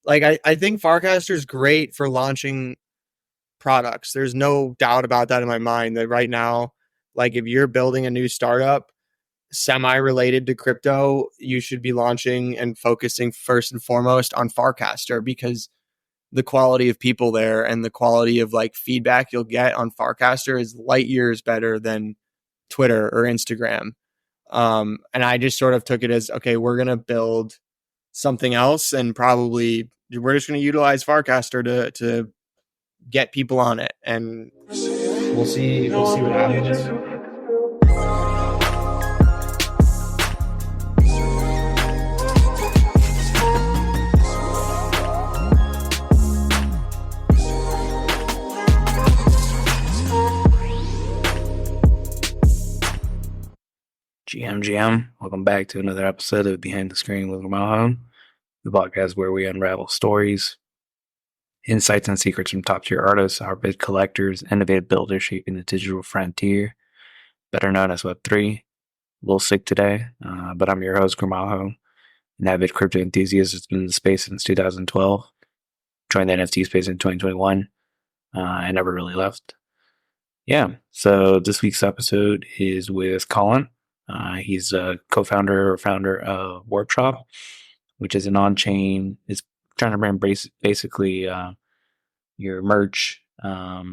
Like I think Farcaster is great for launching products. There's no doubt about that in my mind that right now, like if you're building a new startup semi-related to crypto, you should be launching and focusing first and foremost on Farcaster because the quality of people there and the quality of like feedback you'll get on Farcaster is light years better than Twitter or Instagram. And I just sort of took it as, okay, we're going to build something else and probably we're just going to utilize Farcaster to get people on it. And we'll see what happens. GM, welcome back to another episode of Behind the Screen with Malhone, the podcast where we unravel stories, insights, and secrets from top-tier artists, our bid collectors, innovative builders shaping the digital frontier, better known as Web3. A little sick today, but I'm your host, Malhone, an avid crypto enthusiast that's been in the space since 2012, joined the NFT space in 2021, and never really left. Yeah, so this week's episode is with Colin. He's a co-founder or founder of Warpshop, which is an on-chain. It's trying to bring basically your merch or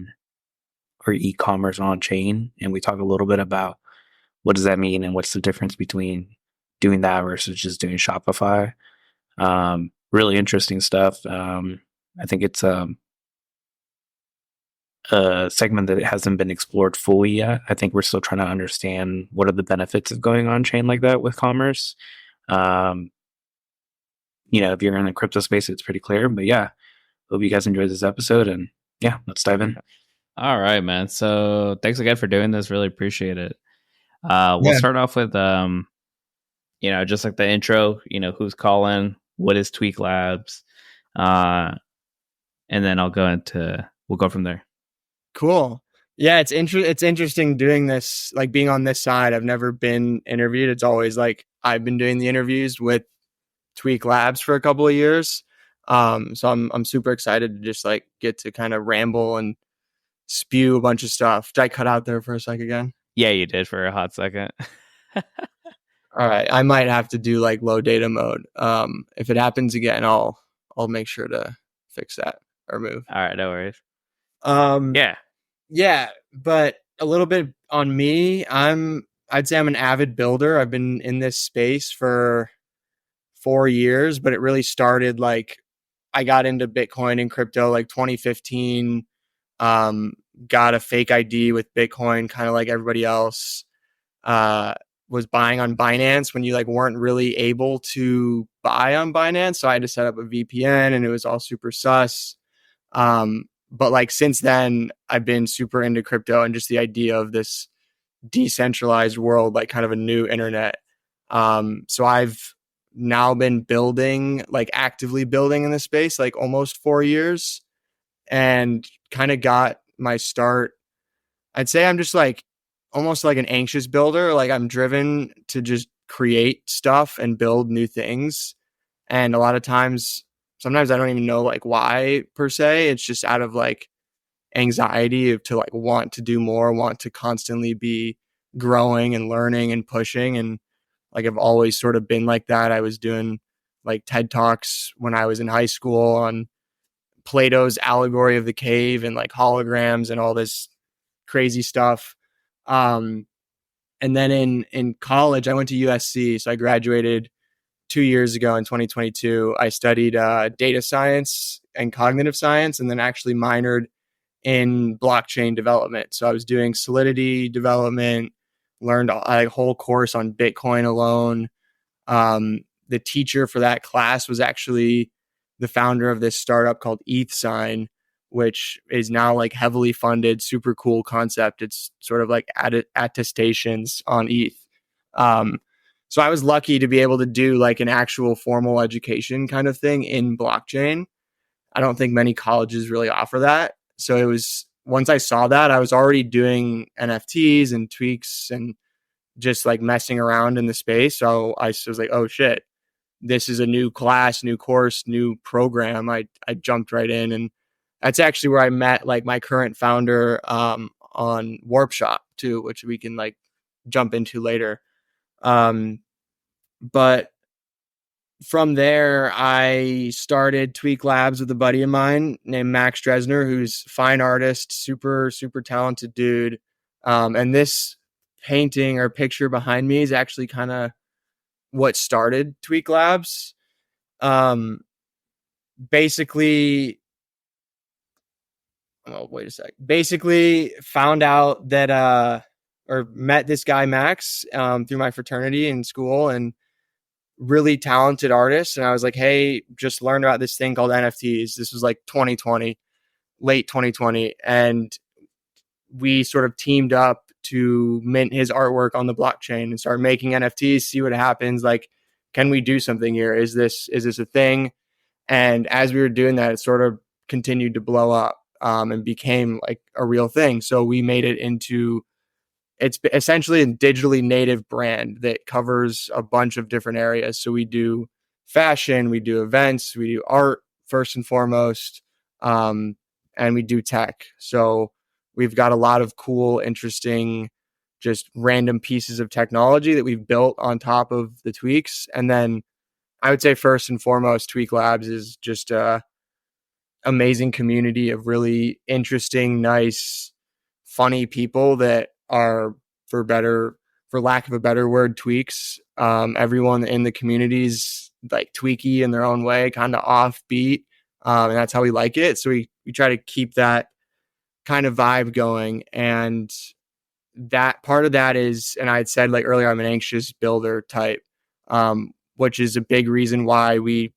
e-commerce on-chain, and we talk a little bit about what does that mean and what's the difference between doing that versus just doing Shopify. Really interesting stuff. I think it's a segment that hasn't been explored fully yet. I think we're still trying to understand what are the benefits of going on chain like that with commerce. If you're in the crypto space, it's pretty clear. But yeah, hope you guys enjoyed this episode. And yeah, let's dive in. All right, man. So thanks again for doing this. Really appreciate it. We'll start off with, just like the intro, who's Colin, what is Tweak Labs? And then we'll go from there. Cool. Yeah, it's interesting doing this, like being on this side. I've never been interviewed. It's always like I've been doing the interviews with Tweak Labs for a couple of years. So I'm super excited to just like get to kind of ramble and spew a bunch of stuff. Did I cut out there for a sec again? Yeah, you did for a hot second. All right, I might have to do like low data mode. If it happens again, I'll make sure to fix that or move. All right, no worries. Yeah, but a little bit on me. I'd say I'm an avid builder. I've been in this space for 4 years, but it really started like I got into Bitcoin and crypto like 2015. Got a fake ID with Bitcoin, kind of like everybody else. Was buying on Binance when you like weren't really able to buy on Binance, so I had to set up a VPN, and it was all super sus. But like since then, I've been super into crypto and just the idea of this decentralized world, like kind of a new internet. So I've now been actively building in this space, like almost 4 years, and kind of got my start. I'd say I'm just like almost like an anxious builder. Like I'm driven to just create stuff and build new things. And a lot of times, sometimes I don't even know like why per se. It's just out of like anxiety to like want to do more, want to constantly be growing and learning and pushing. And like I've always sort of been like that. I was doing like TED Talks when I was in high school on Plato's allegory of the cave and like holograms and all this crazy stuff. And then in college, I went to USC. So I graduated 2 years ago in 2022. I studied data science and cognitive science, and then actually minored in blockchain development. So I was doing Solidity development, learned a whole course on Bitcoin alone. The teacher for that class was actually the founder of this startup called ETHSign, which is now like heavily funded, super cool concept. It's sort of like attestations on ETH. So I was lucky to be able to do like an actual formal education kind of thing in blockchain. I don't think many colleges really offer that. So it was, once I saw that, I was already doing NFTs and tweaks and just like messing around in the space. So I was like, oh shit, this is a new class, new course, new program, I jumped right in. And that's actually where I met like my current founder on Warpshop too, which we can like jump into later. But from there, I started Tweak Labs with a buddy of mine named Max Dresner, who's fine artist, super, super talented dude. And this painting or picture behind me is actually kind of what started Tweak Labs. Basically, oh, wait a sec. Basically, found out that, or met this guy, Max, through my fraternity in school, and really talented artist. And I was like, hey, just learned about this thing called NFTs. This was like 2020, late 2020. And we sort of teamed up to mint his artwork on the blockchain and start making NFTs, see what happens. Like, can we do something here? Is this a thing? And as we were doing that, it sort of continued to blow up and became like a real thing. So we made it into, it's essentially a digitally native brand that covers a bunch of different areas. So we do fashion, we do events, we do art first and foremost, and we do tech. So we've got a lot of cool, interesting, just random pieces of technology that we've built on top of the tweaks. And then I would say first and foremost, Tweak Labs is just a amazing community of really interesting, nice, funny people that are, for lack of a better word, tweaks. Everyone in the community's like tweaky in their own way, kind of offbeat. And that's how we like it. So we try to keep that kind of vibe going. And that part of that is, and I had said like earlier, I'm an anxious builder type, which is a big reason why we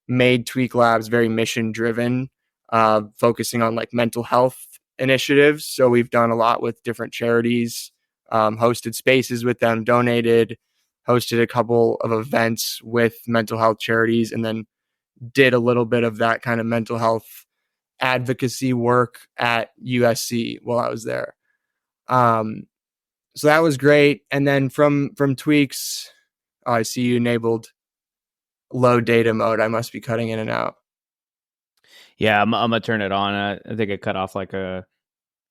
made Tweak Labs very mission driven, focusing on like mental health initiatives. So we've done a lot with different charities, hosted spaces with them, donated, hosted a couple of events with mental health charities, and then did a little bit of that kind of mental health advocacy work at USC while I was there. So that was great. And then from Tweaks, I see you enabled low data mode. I must be cutting in and out. Yeah, I'm gonna turn it on. I think it cut off like a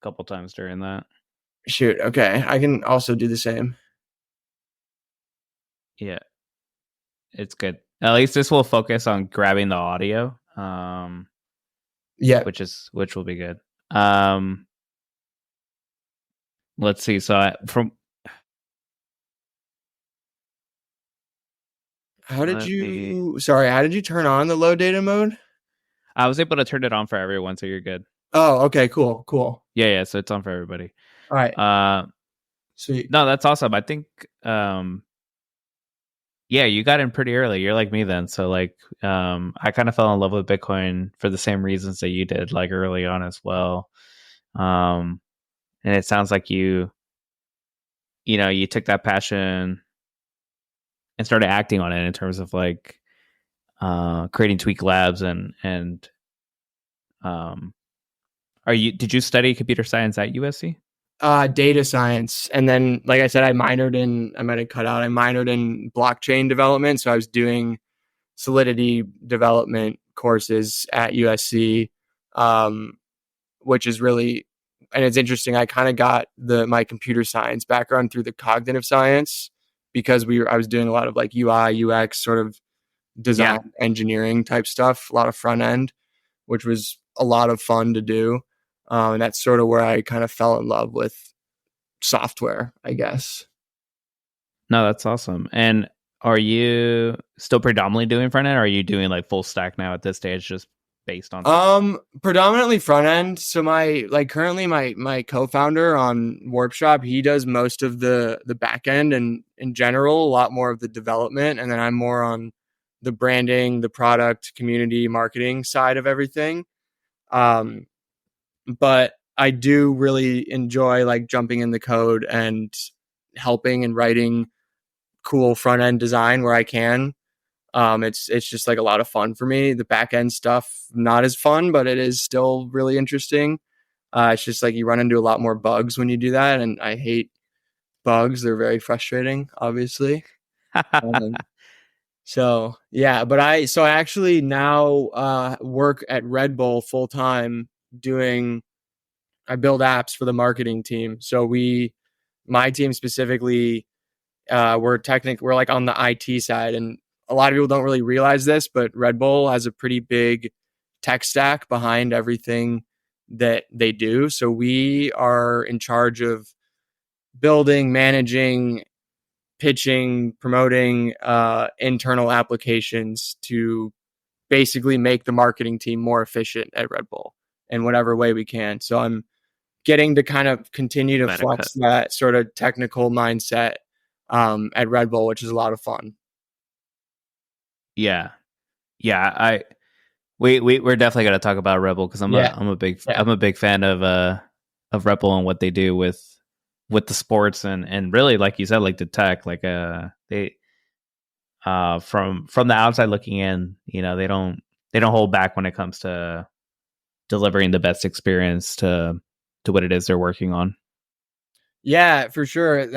couple times during that. Shoot. Okay. I can also do the same. Yeah, it's good. At least this will focus on grabbing the audio. Yeah. Which will be good. Let's see. So how did you turn on the low data mode? I was able to turn it on for everyone, so you're good. Oh, okay, cool. Yeah, so it's on for everybody. All right. Sweet. No, that's awesome. I think yeah, you got in pretty early. You're like me then. So like I kind of fell in love with Bitcoin for the same reasons that you did, like early on as well. And it sounds like you took that passion and started acting on it in terms of like creating Tweak Labs and did you study computer science at USC? Data science. And then, like I said, I might have cut out, I minored in blockchain development. So I was doing Solidity development courses at USC, which is really, and it's interesting. I kind of got my computer science background through the cognitive science because I was doing a lot of like UI, UX sort of design engineering type stuff, a lot of front end, which was a lot of fun to do. And that's sort of where I kind of fell in love with software, I guess. No, that's awesome. And are you still predominantly doing front end, or are you doing like full stack now at this stage, just based on predominantly front end? So currently my co-founder on Warpshop, he does most of the back end, and in general a lot more of the development, and then I'm more on the branding, the product, community, marketing side of everything. But I do really enjoy like jumping in the code and helping and writing cool front end design where I can. It's just like a lot of fun for me. The back end stuff, not as fun, but it is still really interesting. It's just like you run into a lot more bugs when you do that, and I hate bugs. They're very frustrating, obviously. So yeah, but I actually now work at Red Bull full time doing. I build apps for the marketing team. So my team specifically, we're like on the IT side, and a lot of people don't really realize this, but Red Bull has a pretty big tech stack behind everything that they do. So we are in charge of building, managing, pitching, promoting internal applications to basically make the marketing team more efficient at Red Bull in whatever way we can. So I'm getting to kind of continue to Better cut. flex that sort of technical mindset at Red Bull, which is a lot of fun. Yeah. Yeah. We're definitely gonna talk about Rebel because I'm Yeah. a big fan of Rebel and what they do with the sports and really, like you said, like the tech, like they from the outside looking in, you know, they don't hold back when it comes to delivering the best experience to what it is they're working on. Yeah, for sure.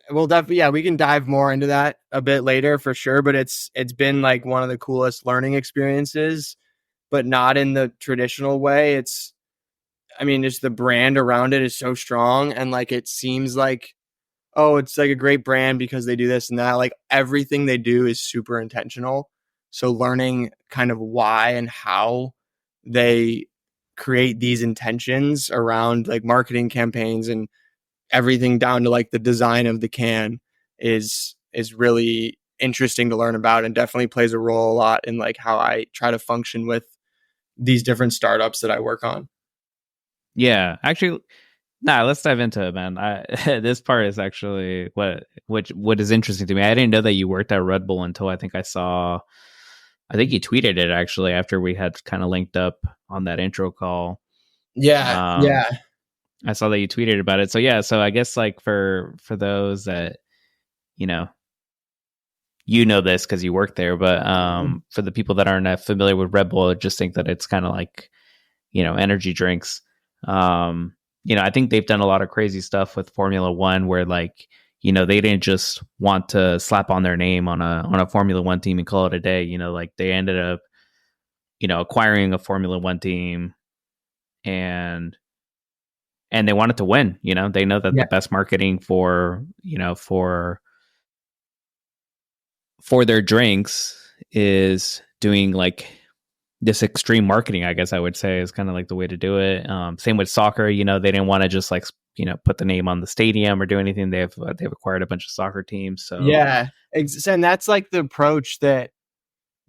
We'll definitely, yeah, we can dive more into that a bit later for sure. But it's been like one of the coolest learning experiences, but not in the traditional way. I mean, just the brand around it is so strong, and like it seems like, oh, it's like a great brand because they do this and that. Like everything they do is super intentional. So learning kind of why and how they create these intentions around like marketing campaigns and everything down to like the design of the can is really interesting to learn about, and definitely plays a role a lot in like how I try to function with these different startups that I work on. Yeah, actually, let's dive into it, man. This part is actually what is interesting to me. I didn't know that you worked at Red Bull until I think I think you tweeted it actually after we had kind of linked up on that intro call. Yeah, Um, yeah. I saw that you tweeted about it. So yeah, so I guess like for those that you know this because you work there, but for the people that aren't familiar with Red Bull, just think that it's kind of like energy drinks. I think they've done a lot of crazy stuff with Formula One where like, they didn't just want to slap on their name on a Formula One team and call it a day. Like they ended up, acquiring a Formula One team and they wanted to win. They know that Yeah. the best marketing for their drinks is doing like this extreme marketing, I guess I would say, is kind of like the way to do it. Same with soccer. They didn't want to just like put the name on the stadium or do anything. They've acquired a bunch of soccer teams. So Yeah, and that's like the approach that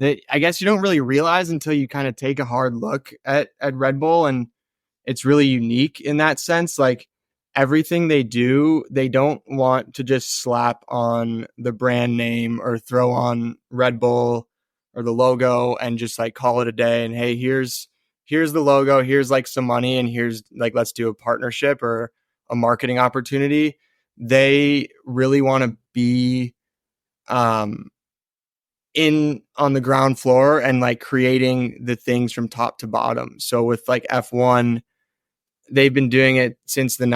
I guess you don't really realize until you kind of take a hard look at Red Bull, and it's really unique in that sense. Like everything they do, they don't want to just slap on the brand name or throw on Red Bull or the logo and just like call it a day. And hey, here's the logo, here's like some money, and here's like let's do a partnership or a marketing opportunity. They really want to be um in on the ground floor and like creating the things from top to bottom. So with like F1, they've been doing it since the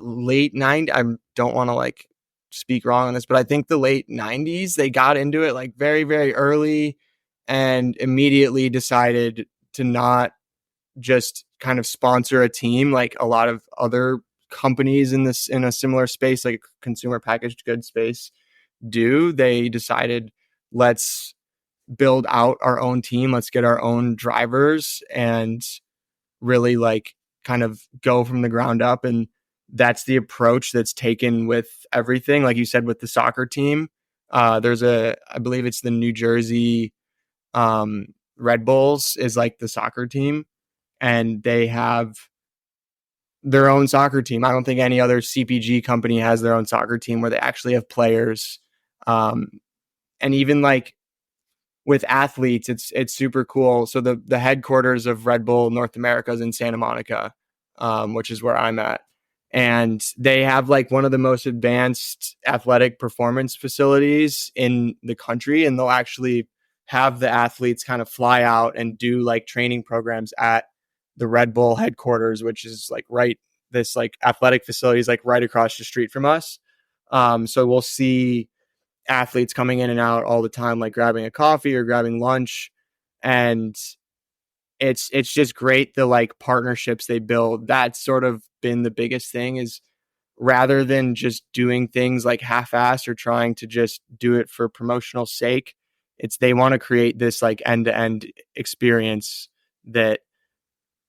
late 90s. I don't want to like speak wrong on this, but I think the late 90s they got into it like very very early and immediately decided to not just kind of sponsor a team like a lot of other companies in a similar space, like consumer packaged goods space, do. They decided, let's build out our own team, let's get our own drivers and really like kind of go from the ground up. And that's the approach that's taken with everything. Like you said, with the soccer team, I believe it's the New Jersey Red Bulls is like the soccer team, and they have their own soccer team. I don't think any other CPG company has their own soccer team where they actually have players. And even like with athletes, it's super cool. So the headquarters of Red Bull North America is in Santa Monica, which is where I'm at, and they have like one of the most advanced athletic performance facilities in the country, and they'll actually have the athletes kind of fly out and do like training programs at the Red Bull headquarters, which is like this like athletic facility is like right across the street from us. So we'll see athletes coming in and out all the time, like grabbing a coffee or grabbing lunch. And it's just great, the like partnerships they build. That's sort of been the biggest thing, is rather than just doing things like half-assed or trying to just do it for promotional sake, it's they want to create this like end-to-end experience that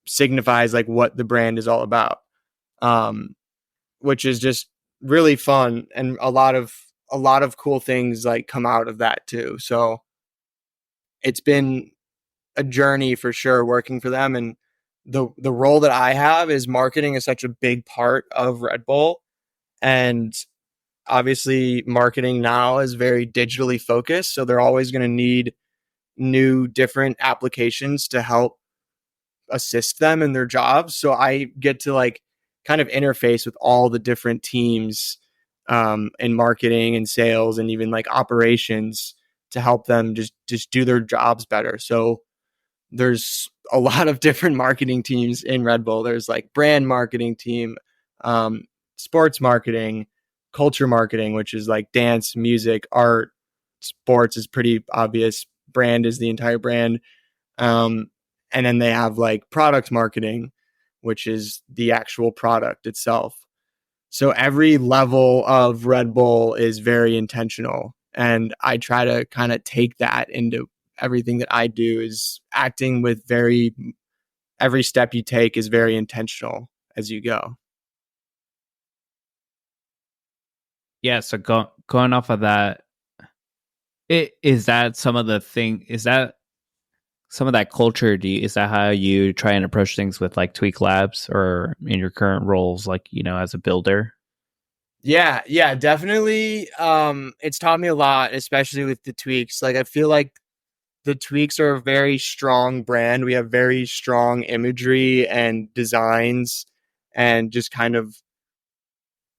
signifies like what the brand is all about, um, which is just really fun, and a lot of cool things like come out of that too. So it's been a journey for sure working for them. And the role that I have is marketing is such a big part of Red Bull. And obviously marketing now is very digitally focused. So they're always going to need new different applications to help assist them in their jobs. So I get to like kind of interface with all the different teams in marketing and sales and even like operations to help them just do their jobs better. So there's a lot of different marketing teams in Red Bull. There's like brand marketing team, um, sports marketing, culture marketing, which is like dance, music, art. Sports is pretty obvious. Brand is the entire brand. Um, and then they have like product marketing, which is the actual product itself. So every level of Red Bull is very intentional. And I try to kind of take that into everything that I do, is acting with every step you take is very intentional as you go. Yeah. So going off of that, is that some of the thing? Is that some of that culture? Is that how you try and approach things with like Tweak Labs or in your current roles, like, you know, as a builder? Yeah, definitely. It's taught me a lot, especially with the tweaks. Like I feel like the tweaks are a very strong brand. We have very strong imagery and designs and just kind of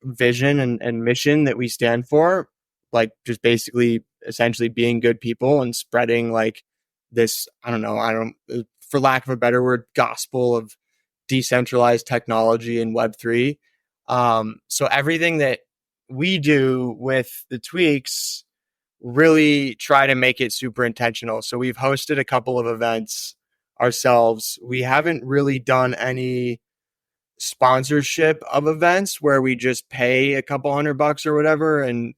vision and mission that we stand for. Like just basically essentially being good people and spreading like this, for lack of a better word, gospel of decentralized technology and Web3. So everything that we do with the tweaks really try to make it super intentional. So we've hosted a couple of events ourselves. We haven't really done any sponsorship of events where we just pay a couple $100 or whatever and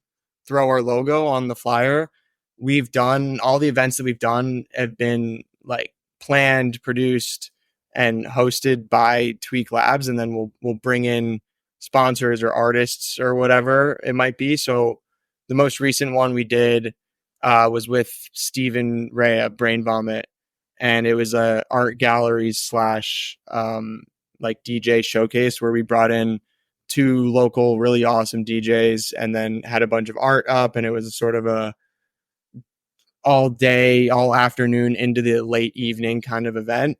throw our logo on the flyer. We've done all the events that we've done have been like planned, produced, and hosted by Tweak Labs, and then we'll bring in sponsors or artists or whatever it might be. So the most recent one we did was with Stephen Ray at Brain Vomit, and it was a art gallery slash like DJ showcase where we brought in two local really awesome DJs and then had a bunch of art up, and it was sort of a all day, all afternoon into the late evening kind of event.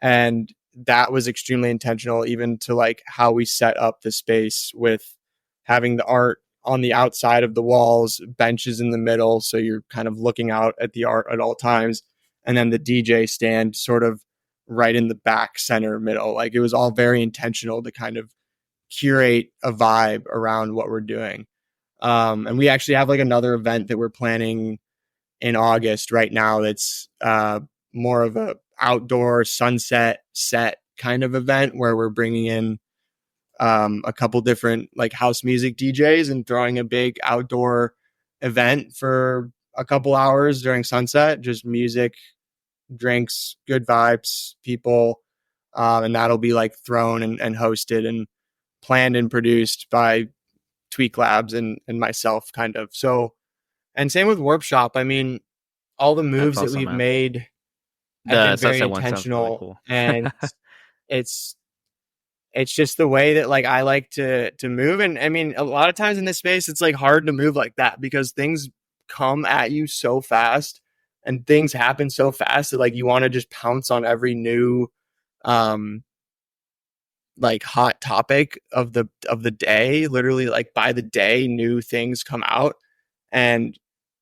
And that was extremely intentional, even to like how we set up the space with having the art on the outside of the walls, benches in the middle. So you're kind of looking out at the art at all times. And then the DJ stand sort of right in the back center middle. Like it was all very intentional to kind of curate a vibe around what we're doing. And we actually have like another event that we're planning in August right now. That's more of a outdoor sunset set kind of event where we're bringing in a couple different like house music DJs and throwing a big outdoor event for a couple hours during sunset, just music, drinks, good vibes, people. And that'll be like thrown and hosted and planned and produced by Tweak Labs and myself kind of. So, and same with Warpshop. I mean, all the That's moves that awesome, we've man. made have The been very sunset one sounds really intentional, cool. and it's it's just the way that like I like to move. And I mean, a lot of times in this space it's like hard to move like that because things come at you so fast and things happen so fast that like you want to just pounce on every new um like hot topic of the day. Literally like by the day new things come out, and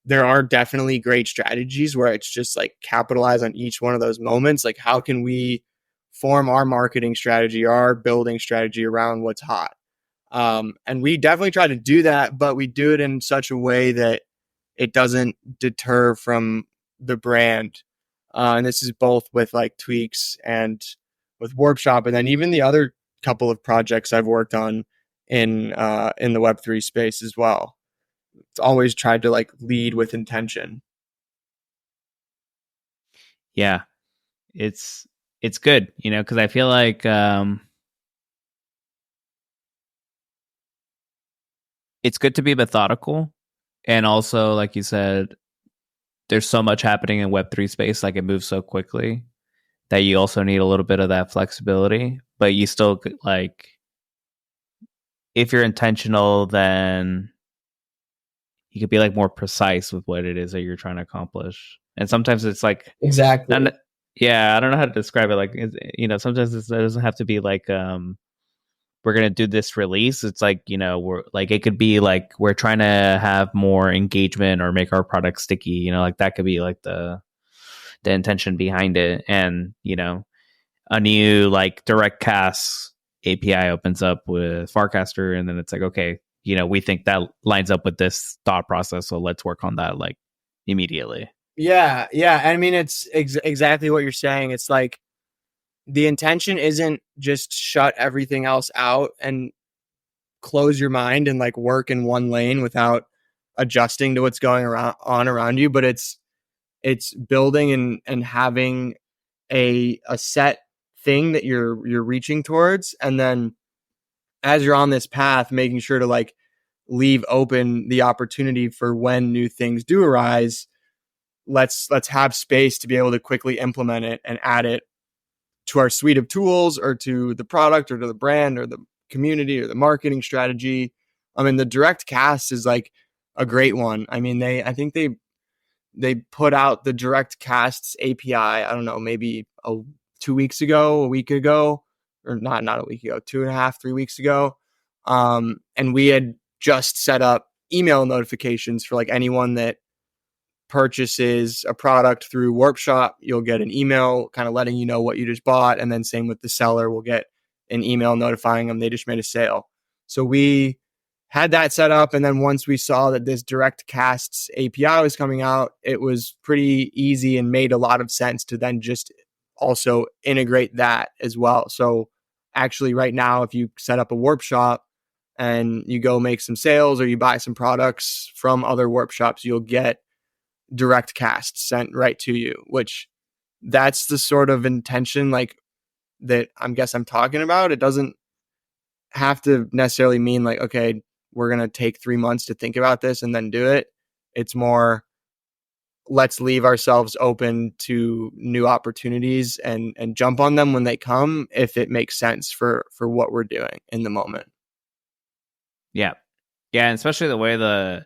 there are definitely great strategies where it's just like capitalize on each one of those moments. Like how can we form our marketing strategy, our building strategy around what's hot? And we definitely try to do that, but we do it in such a way that it doesn't deter from the brand. And this is both with like Tweaks and with Warpshop, and then even the other couple of projects I've worked on in the Web3 space as well. It's always tried to like lead with intention. Yeah, it's good, because I feel like it's good to be methodical, and also, like you said, there's so much happening in Web3 space, like it moves so quickly that you also need a little bit of that flexibility, but you still like, if you're intentional, then you could be like more precise with what it is that you're trying to accomplish. And sometimes it's like, Exactly. I don't know how to describe it. Like, sometimes it doesn't have to be like, we're going to do this release. It's like, we're like, it could be like, we're trying to have more engagement or make our product sticky, like that could be like the intention behind it. And, a new like direct cast API opens up with Farcaster, and then it's like, okay, we think that lines up with this thought process, so let's work on that like immediately. Yeah. I mean, it's exactly what you're saying. It's like the intention isn't just shut everything else out and close your mind and like work in one lane without adjusting to what's going on around you, but it's building and having a set thing that you're reaching towards, and then as you're on this path, making sure to like leave open the opportunity for when new things do arise. Let's have space to be able to quickly implement it and add it to our suite of tools, or to the product, or to the brand, or the community, or the marketing strategy. I mean, the direct cast is like a great one. I mean, I think they put out the direct casts API, I don't know, maybe 2 weeks ago, a week ago, or not a week ago, 2.5, 3 weeks ago. And we had just set up email notifications for like anyone that purchases a product through Warpshop. You'll get an email kind of letting you know what you just bought. And then same with the seller, will get an email notifying them they just made a sale. So we had that set up. And then once we saw that this direct casts API was coming out, it was pretty easy and made a lot of sense to then just also integrate that as well. So actually right now, if you set up a Warpshop and you go make some sales, or you buy some products from other Warpshops, you'll get direct casts sent right to you, which that's the sort of intention like that I'm talking about. It doesn't have to necessarily mean like, okay, we're going to take 3 months to think about this and then do it. It's more, let's leave ourselves open to new opportunities and jump on them when they come, if it makes sense for what we're doing in the moment. Yeah. And especially the way the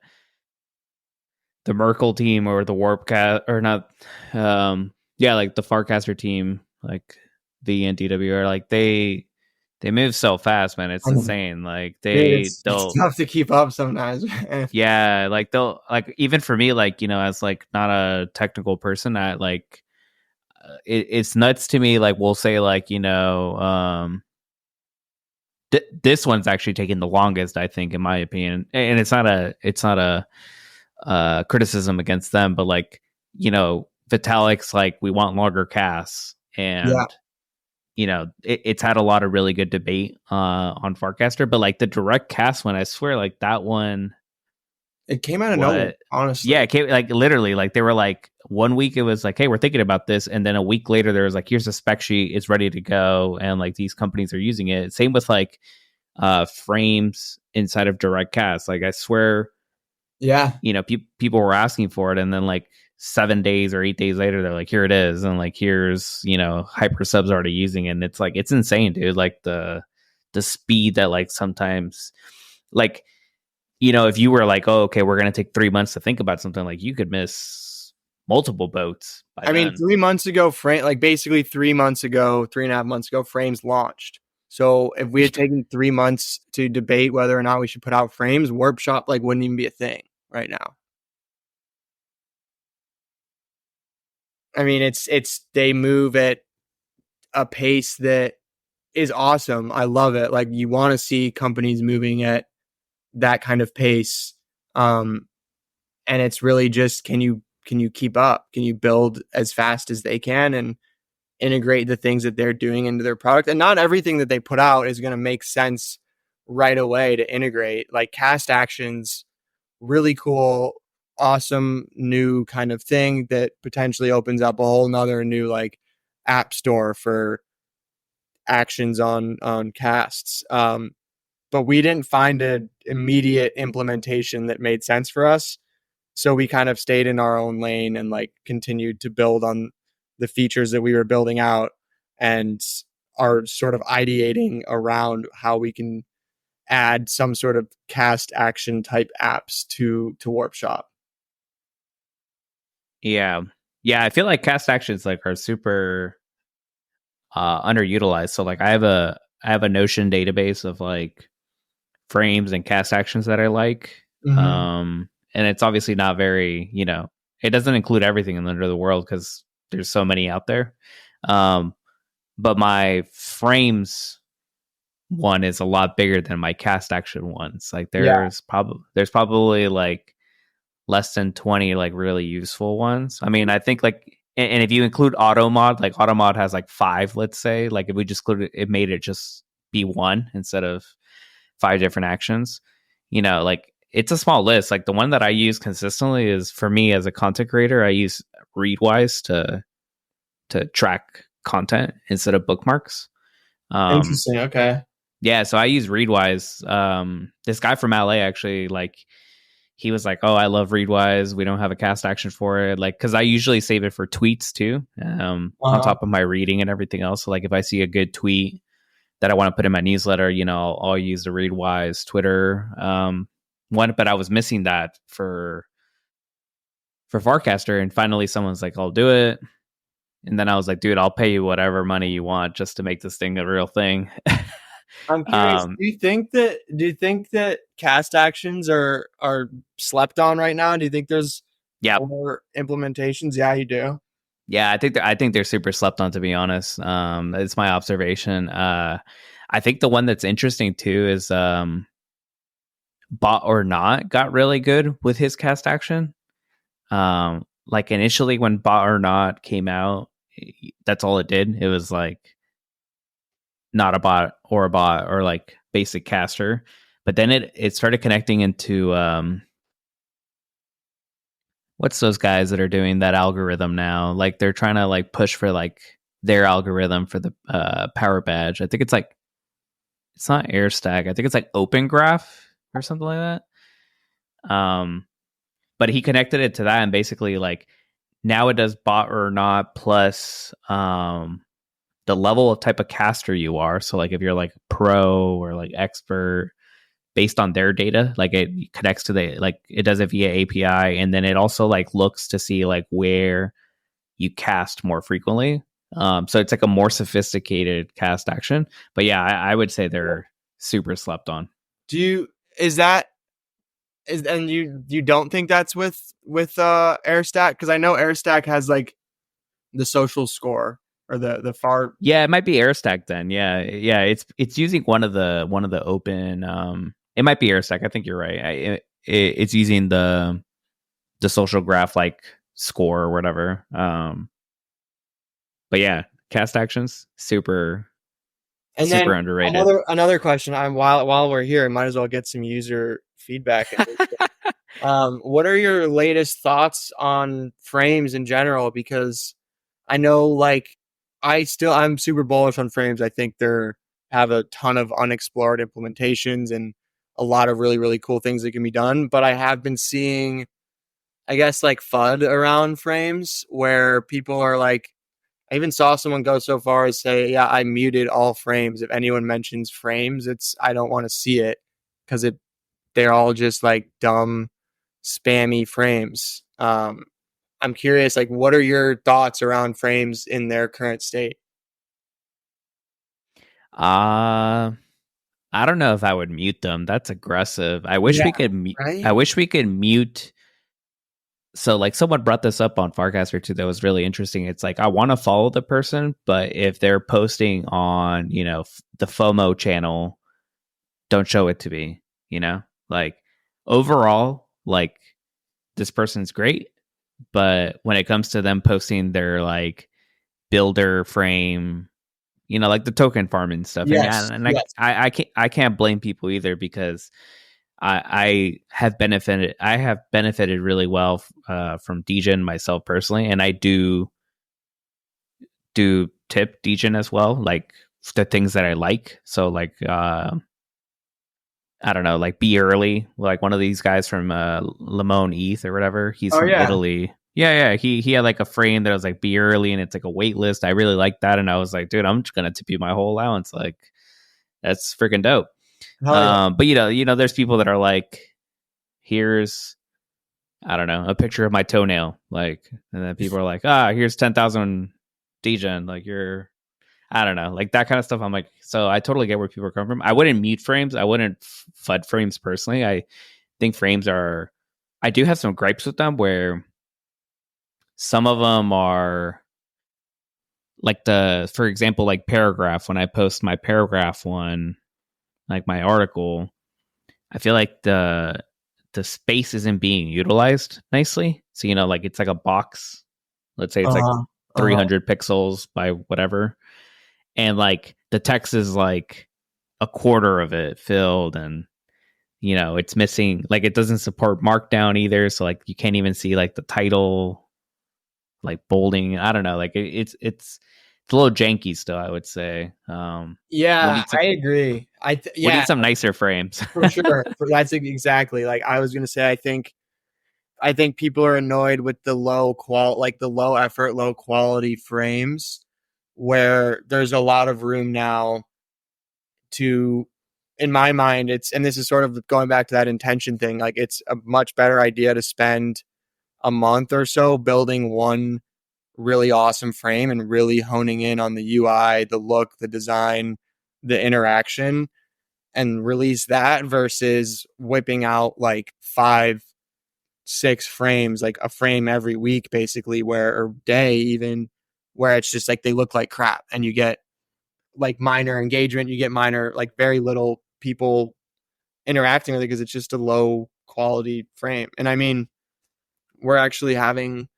Merkle team, or the Warpcast, or not, like the Farcaster team, like the NDW, like they move so fast, man. It's insane. Like it's tough to keep up sometimes. Yeah, like they'll, like, even for me, like, as like not a technical person, I like it's nuts to me. Like we'll say like, this one's actually taking the longest, I think, in my opinion. And it's not a criticism against them, but like, Vitalik's like, we want longer casts, and it's had a lot of really good debate on Farcaster, but like the direct cast one, I swear, like that one, it came out of nowhere, honestly. Yeah, it came, like literally, like they were like, 1 week it was like, hey, we're thinking about this, and then a week later there was like, here's a spec sheet, it's ready to go, and like these companies are using it. Same with like frames inside of direct cast. Like I swear, people were asking for it, and then like 7 days or 8 days later, they're like, here it is, and like here's hyper subs already using it. And it's like, it's insane, dude. Like the speed that like sometimes, like, if you were like, oh, okay, we're gonna take 3 months to think about something, like you could miss multiple boats. I mean, 3 months ago, basically 3 months ago, 3.5 months ago, frames launched. So if we had taken 3 months to debate whether or not we should put out frames, Warpshop like wouldn't even be a thing right now. I mean, it's they move at a pace that is awesome. I love it. Like, you want to see companies moving at that kind of pace. and it's really just can you keep up? Can you build as fast as they can and integrate the things that they're doing into their product? And not everything that they put out is going to make sense right away to integrate. Like cast actions, really cool, awesome new kind of thing that potentially opens up a whole nother new like app store for actions on casts. But we didn't find an immediate implementation that made sense for us. So we kind of stayed in our own lane and like continued to build on the features that we were building out and are sort of ideating around how we can add some sort of cast action type apps to Warpshop. Yeah. Yeah, I feel like cast actions like are super underutilized. So like I have a Notion database of like frames and cast actions that I like. And it's obviously not very, it doesn't include everything in the under the world because there's so many out there. But my frames one is a lot bigger than my cast action ones. Like there's probably like less than 20 like really useful ones. I mean, I think like, and if you include automod, like automod has like 5, let's say, like if we just included it, made it just be 1 instead of 5 different actions, like it's a small list. Like the one that I use consistently is, for me as a content creator, I use Readwise to track content instead of bookmarks. Interesting. Okay. Yeah, so I use Readwise. This guy from LA actually, like, he was like, "Oh, I love Readwise. We don't have a cast action for it." Like, because I usually save it for tweets too, on top of my reading and everything else. So, like, if I see a good tweet that I want to put in my newsletter, I'll use the Readwise Twitter one. But I was missing that for Farcaster, and finally someone's like, "I'll do it." And then I was like, "Dude, I'll pay you whatever money you want just to make this thing a real thing." I'm curious. Do you think that cast actions are slept on right now? Do you think there's more implementations? Yeah, you do. Yeah, I think they're super slept on, to be honest. It's my observation. I think the one that's interesting too is Bot or Not got really good with his cast action. Like initially when Bot or Not came out, that's all it did. It was like not a bot or like basic caster. But then it started connecting into what's those guys that are doing that algorithm now? Like they're trying to like push for like their algorithm for the power badge. I think it's like, it's not Airstack. I think it's like Open Graph or something like that. But he connected it to that, and basically like now it does Bot or Not plus the level of type of caster you are. So like if you're like pro or like expert, based on their data, like it connects to it does it via API, and then it also like looks to see like where you cast more frequently. So it's like a more sophisticated cast action. But yeah, I would say they're super slept on. And you don't think that's with Airstack? Because I know Airstack has like the social score or the far. Yeah, it might be Airstack then. Yeah. It's using one of the open. It might be Airstack. I think you're right. It's using the social graph like score or whatever. But yeah, cast actions super underrated. Another question. While we're here, I might as well get some user feedback. What are your latest thoughts on frames in general? Because I know like I'm super bullish on frames. I think they're have a ton of unexplored implementations and a lot of really, really cool things that can be done. But I have been seeing, I guess, like FUD around frames where people are like, I even saw someone go so far as say, yeah, I muted all frames. If anyone mentions frames, I don't want to see it because they're all just like dumb, spammy frames. I'm curious, like, what are your thoughts around frames in their current state? I don't know if I would mute them. That's aggressive. I wish we could. Right? I wish we could mute. So, like, someone brought this up on Farcaster too. That was really interesting. It's like I want to follow the person, but if they're posting on, the FOMO channel, don't show it to me. Like overall, like this person's great, but when it comes to them posting their like builder frame, like the token farming stuff, Yes, yes. I can't blame people either, because I have benefited really well from Degen myself personally, and I do tip Degen as well, like the things that I like. So like I don't know, like Be Early, like one of these guys from Limon ETH or whatever. He's Oh from yeah. Italy. Yeah. He had like a frame that was like Be Early, and it's like a wait list. I really like that, and I was like, dude, I'm just gonna tip you my whole allowance. Like, that's freaking dope. Hell yeah. But there's people that are like, here's, I don't know, a picture of my toenail, like, and then people are like, here's 10,000 Degen, like I don't know, like that kind of stuff. I'm like, so I totally get where people are coming from. I wouldn't mute frames. I wouldn't FUD frames personally. I think frames I do have some gripes with them, where some of them are like for example, like paragraph. When I post my paragraph one, like my article, I feel like the space isn't being utilized nicely. So, like it's like a box. Let's say it's like 300 pixels by whatever. And like the text is like a quarter of it filled, and it's missing, like it doesn't support markdown either, so like you can't even see like the title, like bolding. I don't know, like it's a little janky still, I would say. Yeah, I agree. We need some nicer frames. For sure. That's exactly, like I was gonna say. I think people are annoyed with the low effort, low quality frames, where there's a lot of room now to, in my mind, and this is sort of going back to that intention thing, like it's a much better idea to spend a month or so building one really awesome frame and really honing in on the UI, the look, the design, the interaction, and release that, versus whipping out like 5-6 frames, like a frame every week basically, or day even, where it's just like they look like crap, and you get like minor engagement, you get minor, like very little people interacting with it, because it's just a low quality frame. And I mean, we're actually having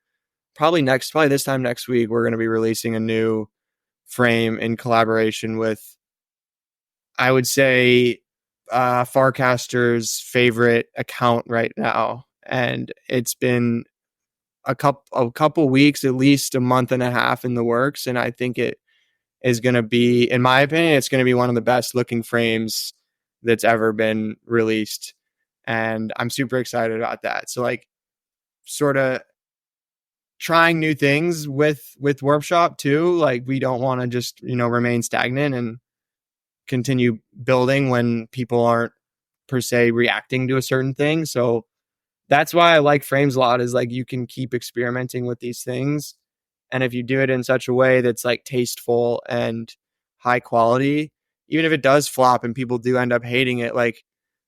probably this time next week, we're going to be releasing a new frame in collaboration with, I would say, Farcaster's favorite account right now. And it's been a couple weeks, at least a month and a half in the works. And I think it is going to be, in my opinion, it's going to be one of the best looking frames that's ever been released. And I'm super excited about that. So like, sort of trying new things with Warpshop too. Like, we don't want to just, remain stagnant and continue building when people aren't per se reacting to a certain thing. So that's why I like frames a lot, is like you can keep experimenting with these things. And if you do it in such a way that's like tasteful and high quality, even if it does flop and people do end up hating it, like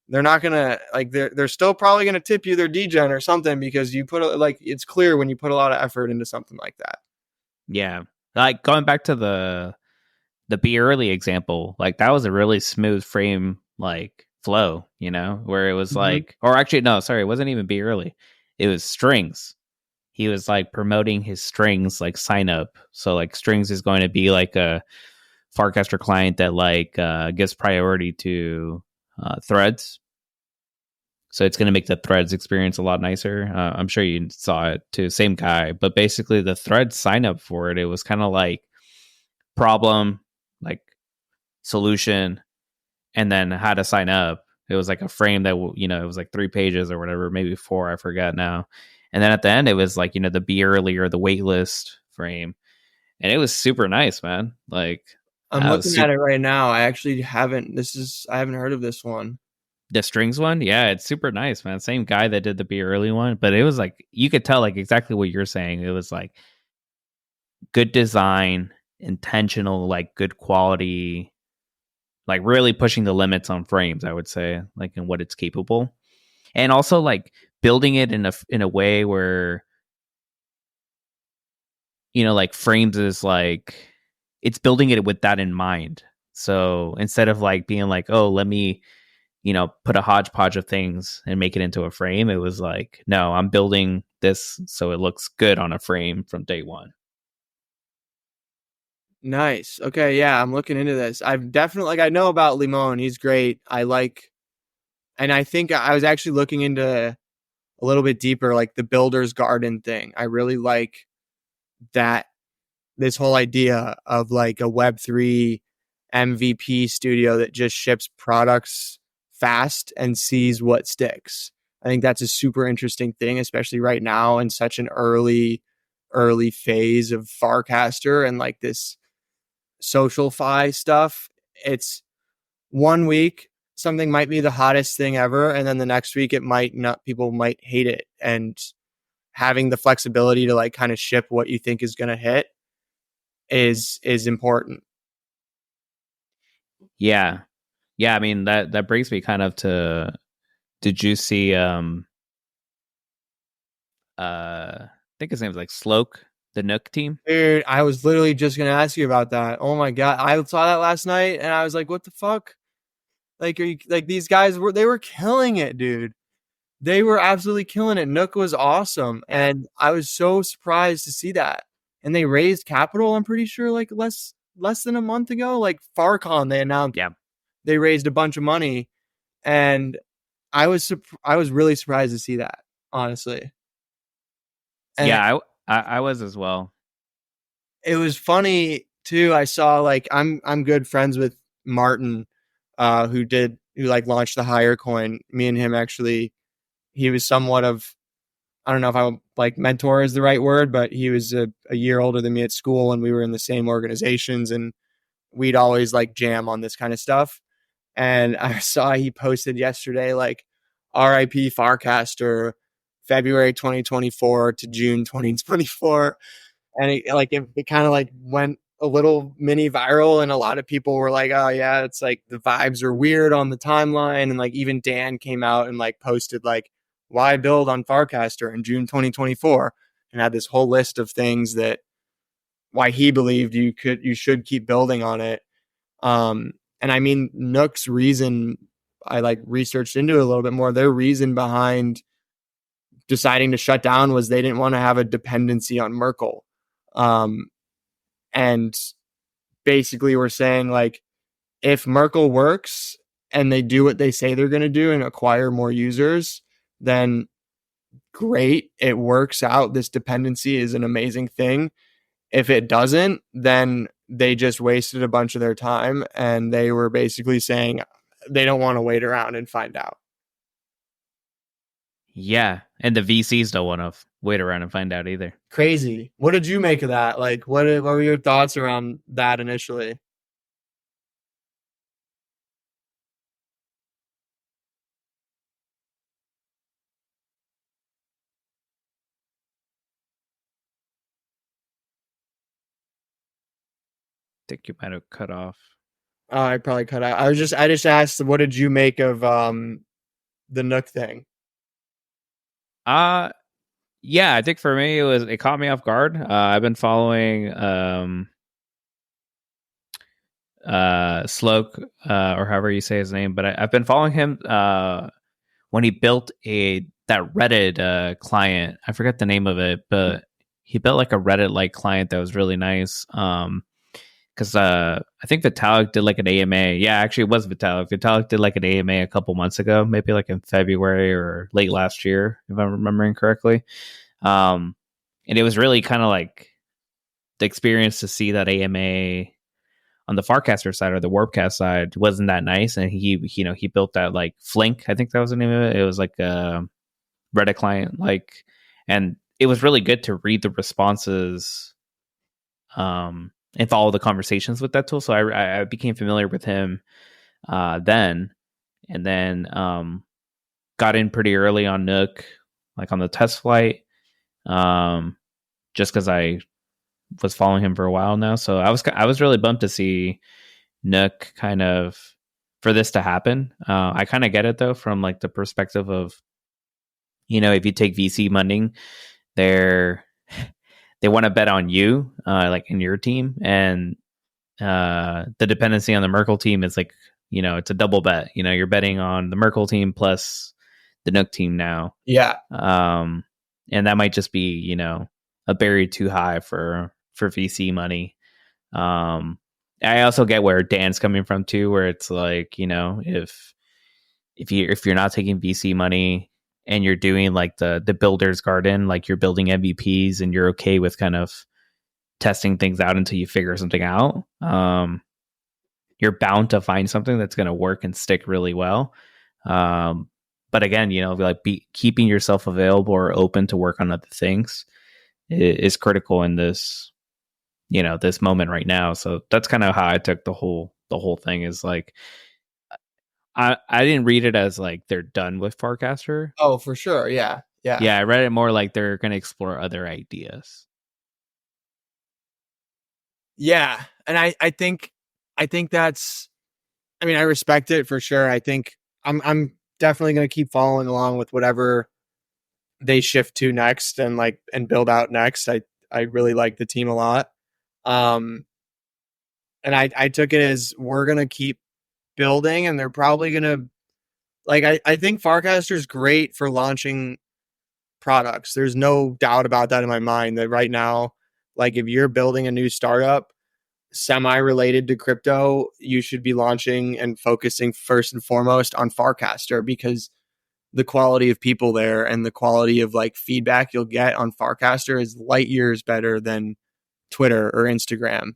they're not gonna, like they're still probably gonna tip you their degen or something, because you like it's clear when you put a lot of effort into something like that. Yeah, like going back to the Be Early example, like that was a really smooth frame, like flow, where it was like, or actually no, sorry, it wasn't even Be Early, it was strings. He was like promoting his strings like sign up. So like strings is going to be like a Farcaster client that like gives priority to threads. So it's going to make the threads experience a lot nicer. I'm sure you saw it too, same guy. But basically the thread sign up for it, it was kind of like problem, like solution, and then how to sign up. It was like a frame that, it was like 3 pages or whatever, maybe 4, I forgot now. And then at the end, it was like, the Be Early or the waitlist frame. And it was super nice, man. Like, I'm looking at it right now. I actually haven't, I haven't heard of this one. The strings one? Yeah, it's super nice, man. Same guy that did the Be Early one. But it was like, you could tell like exactly what you're saying. It was like good design, intentional, like good quality, like really pushing the limits on frames, I would say, like in what it's capable. And also like building it in a way where, like frames is like, it's building it with that in mind. So instead of like being like, oh, let me, put a hodgepodge of things and make it into a frame. It was like, no, I'm building this so it looks good on a frame from day one. Nice. Okay, yeah, I'm looking into this. I've definitely I know about Limon. He's great. And I think I was actually looking into a little bit deeper, like the builder's garden thing. I really like that this whole idea of like a Web3 MVP studio that just ships products fast and sees what sticks. I think that's a super interesting thing, especially right now in such an early phase of Farcaster and like this social fi stuff. It's 1 week something might be the hottest thing ever, and then the next week it might not. People might hate it, and having the flexibility to like kind of ship what you think is going to hit is important. Yeah. I mean, that brings me kind of to, did you see I think his name is like Sloke, the Nook team? Dude, I was literally just going to ask you about that. Oh my god, I saw that last night and I was like, what the fuck? Like, are you like these guys were killing it, dude. They were absolutely killing it. Nook was awesome, and I was so surprised to see that. And they raised capital, I'm pretty sure, like less than a month ago. Like Farcon, they announced they raised a bunch of money, and I was really surprised to see that, honestly. And yeah, I was as well. it was funny too. I saw like I'm good friends with Martin, who like launched the Higher Coin. Me and him actually, he was somewhat of, I don't know if I would like mentor is the right word, but he was a year older than me at school, and we were in the same organizations, and we'd always like jam on this kind of stuff. And I saw he posted yesterday, like RIP Farcaster, February 2024 to June 2024. And it kind of like went a little mini viral, and a lot of people were like, oh yeah, it's like the vibes are weird on the timeline. And like even Dan came out and like posted like, why build on Farcaster in June 2024, and had this whole list of things that why he believed you should keep building on it. And I mean, Nook's reason, I like researched into it a little bit more. Their reason behind deciding to shut down was they didn't want to have a dependency on Merkle. And basically we're saying like, if Merkle works and they do what they say they're going to do and acquire more users, then great, it works out. This dependency is an amazing thing. If it doesn't, then they just wasted a bunch of their time, and they were basically saying they don't want to wait around and find out. Yeah, and the VCs don't want to wait around and find out either. Crazy. What did you make of that? Like, what were your thoughts around that initially? I think you might have cut off. Oh, I probably cut out. I just asked, what did you make of the Nook thing? Yeah, I think for me it caught me off guard. I've been following Sloke, or however you say his name, but I've been following him when he built that Reddit client. I forget the name of it, but he built like a Reddit like client that was really nice. Because I think Vitalik did like an AMA. Yeah, actually, it was Vitalik. Vitalik did like an AMA a couple months ago, maybe like in February or late last year, if I'm remembering correctly. And it was really kind of like the experience to see that AMA on the Farcaster side or the Warpcast side wasn't that nice. And he built that like Flink, I think that was the name of it. It was like a Reddit client, like, and it was really good to read the responses. And follow the conversations with that tool. So I became familiar with him then, and then got in pretty early on Nook, like on the test flight, just because I was following him for a while now. So I was really bummed to see Nook kind of for this to happen. I kind of get it though, from like the perspective of, if you take VC funding, they want to bet on you, like in your team, and the dependency on the Merkle team is like it's a double bet. You're betting on the Merkle team plus the Nook team now. Yeah. And that might just be, a barrier too high for VC money. I also get where Dan's coming from too, where it's like, if you're not taking VC money and you're doing like the builder's garden, like you're building MVPs and you're okay with kind of testing things out until you figure something out, you're bound to find something that's going to work and stick really well. But again, keeping yourself available or open to work on other things is critical in this, this moment right now. So that's kind of how I took the whole thing, is like, I didn't read it as like they're done with Farcaster. Oh, for sure. Yeah. I read it more like they're going to explore other ideas. Yeah, and I think that's, I mean, I respect it for sure. I think I'm definitely going to keep following along with whatever they shift to next and build out next. I really like the team a lot. And I took it as we're going to keep building, and they're probably going to, I think Farcaster is great for launching products. There's no doubt about that in my mind, that right now, like if you're building a new startup semi-related to crypto, you should be launching and focusing first and foremost on Farcaster, because the quality of people there and the quality of like feedback you'll get on Farcaster is light years better than Twitter or Instagram.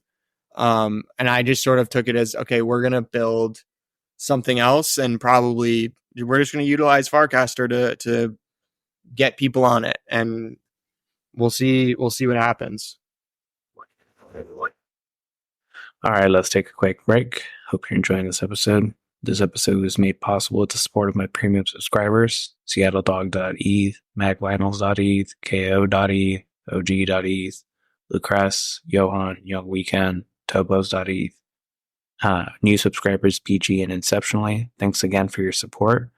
And I just sort of took it as, okay, we're going to build something else, and probably we're just going to utilize Farcaster to get people on it, and we'll see what happens. All right, let's take a quick break. Hope you're enjoying this episode. This episode was made possible with the support of my premium subscribers: SeattleDog.eth, MacVinals.eth, KO.eth, OG.eth, Lucrece, Johan, Young Weekend, Tobos.eth. New subscribers PG and Inceptionally, thanks again for your support.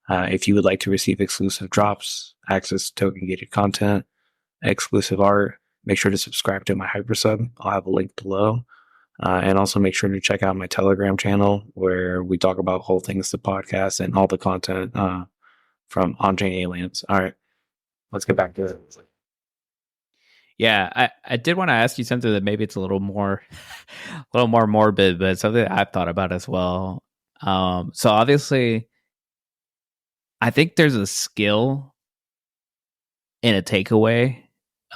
If you would like to receive exclusive drops, access to token-gated content, exclusive art, make sure to subscribe to my Hypersub. I'll have a link below. And also make sure to check out my Telegram channel, where we talk about whole things, the podcast, and all the content from Onchain Aliens. All right, let's get back to it. Yeah, I did want to ask you something that maybe it's a little more morbid, but something I've thought about as well. So obviously, I think there's a skill and a takeaway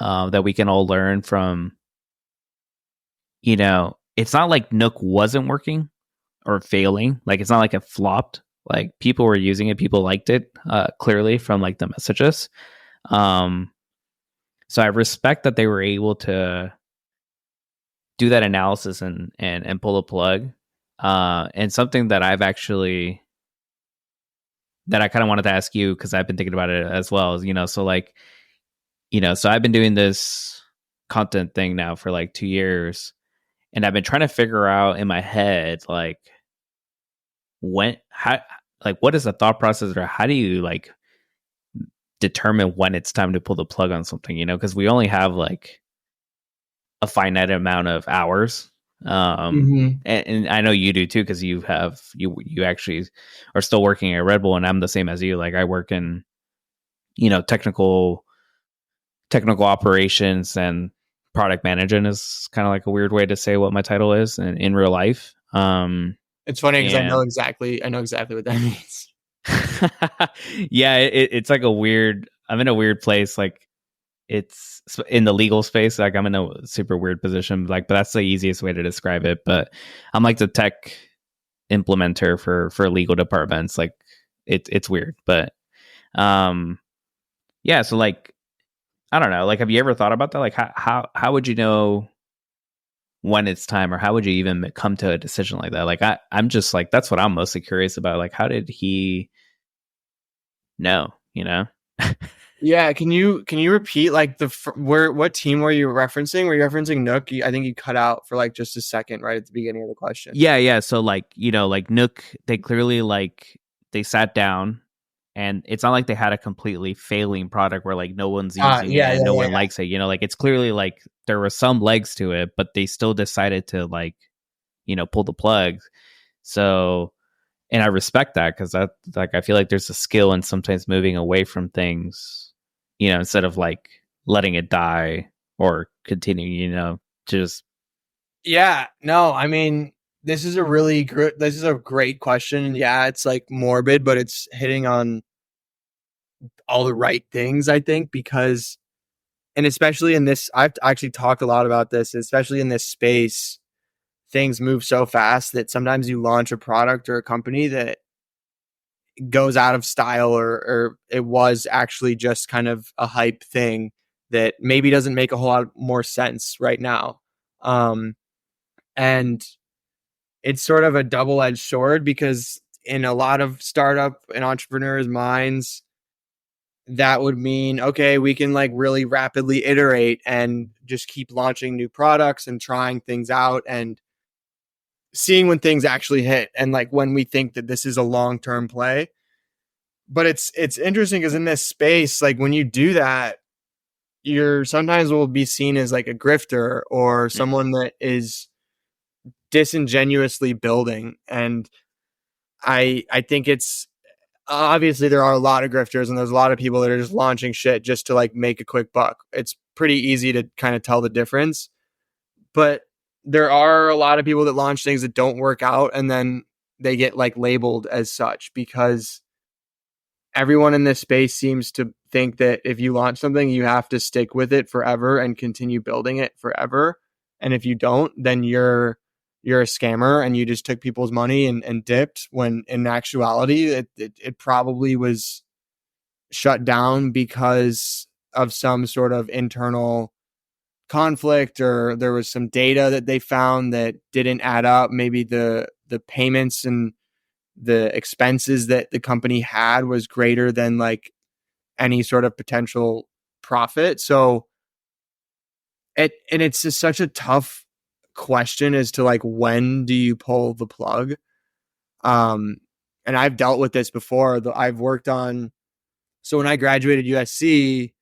that we can all learn from. It's not like Nook wasn't working or failing. Like, it's not like it flopped. Like, people were using it, people liked it, clearly from like the messages. So I respect that they were able to do that analysis and pull the plug. And something that I've actually, that I kind of wanted to ask you, because I've been thinking about it as well, is, so I've been doing this content thing now for like 2 years. And I've been trying to figure out in my head, like, what is the thought process, or how do you like determine when it's time to pull the plug on something, because we only have like a finite amount of hours. And I know you do too, because you actually are still working at Red Bull, and I'm the same as you. Like, I work in, technical operations, and product management is kind of like a weird way to say what my title is in real life. It's funny because I know exactly what that means. Yeah, it's like I'm in a weird place. Like, it's in the legal space. Like, I'm in a super weird position. Like, but that's the easiest way to describe it. But I'm like the tech implementer for legal departments. Like, it's weird, but yeah. So like, I don't know. Like, have you ever thought about that? Like, how would you know when it's time, or how would you even come to a decision like that? Like, I'm just like, that's what I'm mostly curious about. Like, how did he know? Yeah. Can you repeat like what team were you referencing? Were you referencing Nook? I think you cut out for like just a second right at the beginning of the question. Yeah. So like, like Nook, they clearly like they sat down. And it's not like they had a completely failing product where like no one's using it and no one likes it. Like, it's clearly like there were some legs to it, but they still decided to like, pull the plug. So And I respect that, because that, like, I feel like there's a skill in sometimes moving away from things, instead of like letting it die or continuing, just Yeah, no, I mean, this is a great question. Yeah, it's like morbid, but it's hitting on all the right things, I think, because, and especially in this, I've actually talked a lot about this, especially in this space, things move so fast that sometimes you launch a product or a company that goes out of style, or it was actually just kind of a hype thing that maybe doesn't make a whole lot more sense right now. And it's sort of a double-edged sword, because in a lot of startup and entrepreneurs' minds, that would mean, okay, we can like really rapidly iterate and just keep launching new products and trying things out and seeing when things actually hit, and like when we think that this is a long-term play. But it's interesting, because in this space, like when you do that, you're sometimes will be seen as like a grifter or someone that is disingenuously building. And I think it's, obviously there are a lot of grifters, and there's a lot of people that are just launching shit just to like make a quick buck. It's pretty easy to kind of tell the difference. But there are a lot of people that launch things that don't work out, and then they get like labeled as such, because everyone in this space seems to think that if you launch something, you have to stick with it forever and continue building it forever. And if you don't, then you're a scammer and you just took people's money and dipped, when in actuality it probably was shut down because of some sort of internal conflict, or there was some data that they found that didn't add up. Maybe the payments and the expenses that the company had was greater than like any sort of potential profit. So it's just such a tough question as to like, when do you pull the plug? Um, and I've dealt with this before. I've worked on, so when I graduated USC,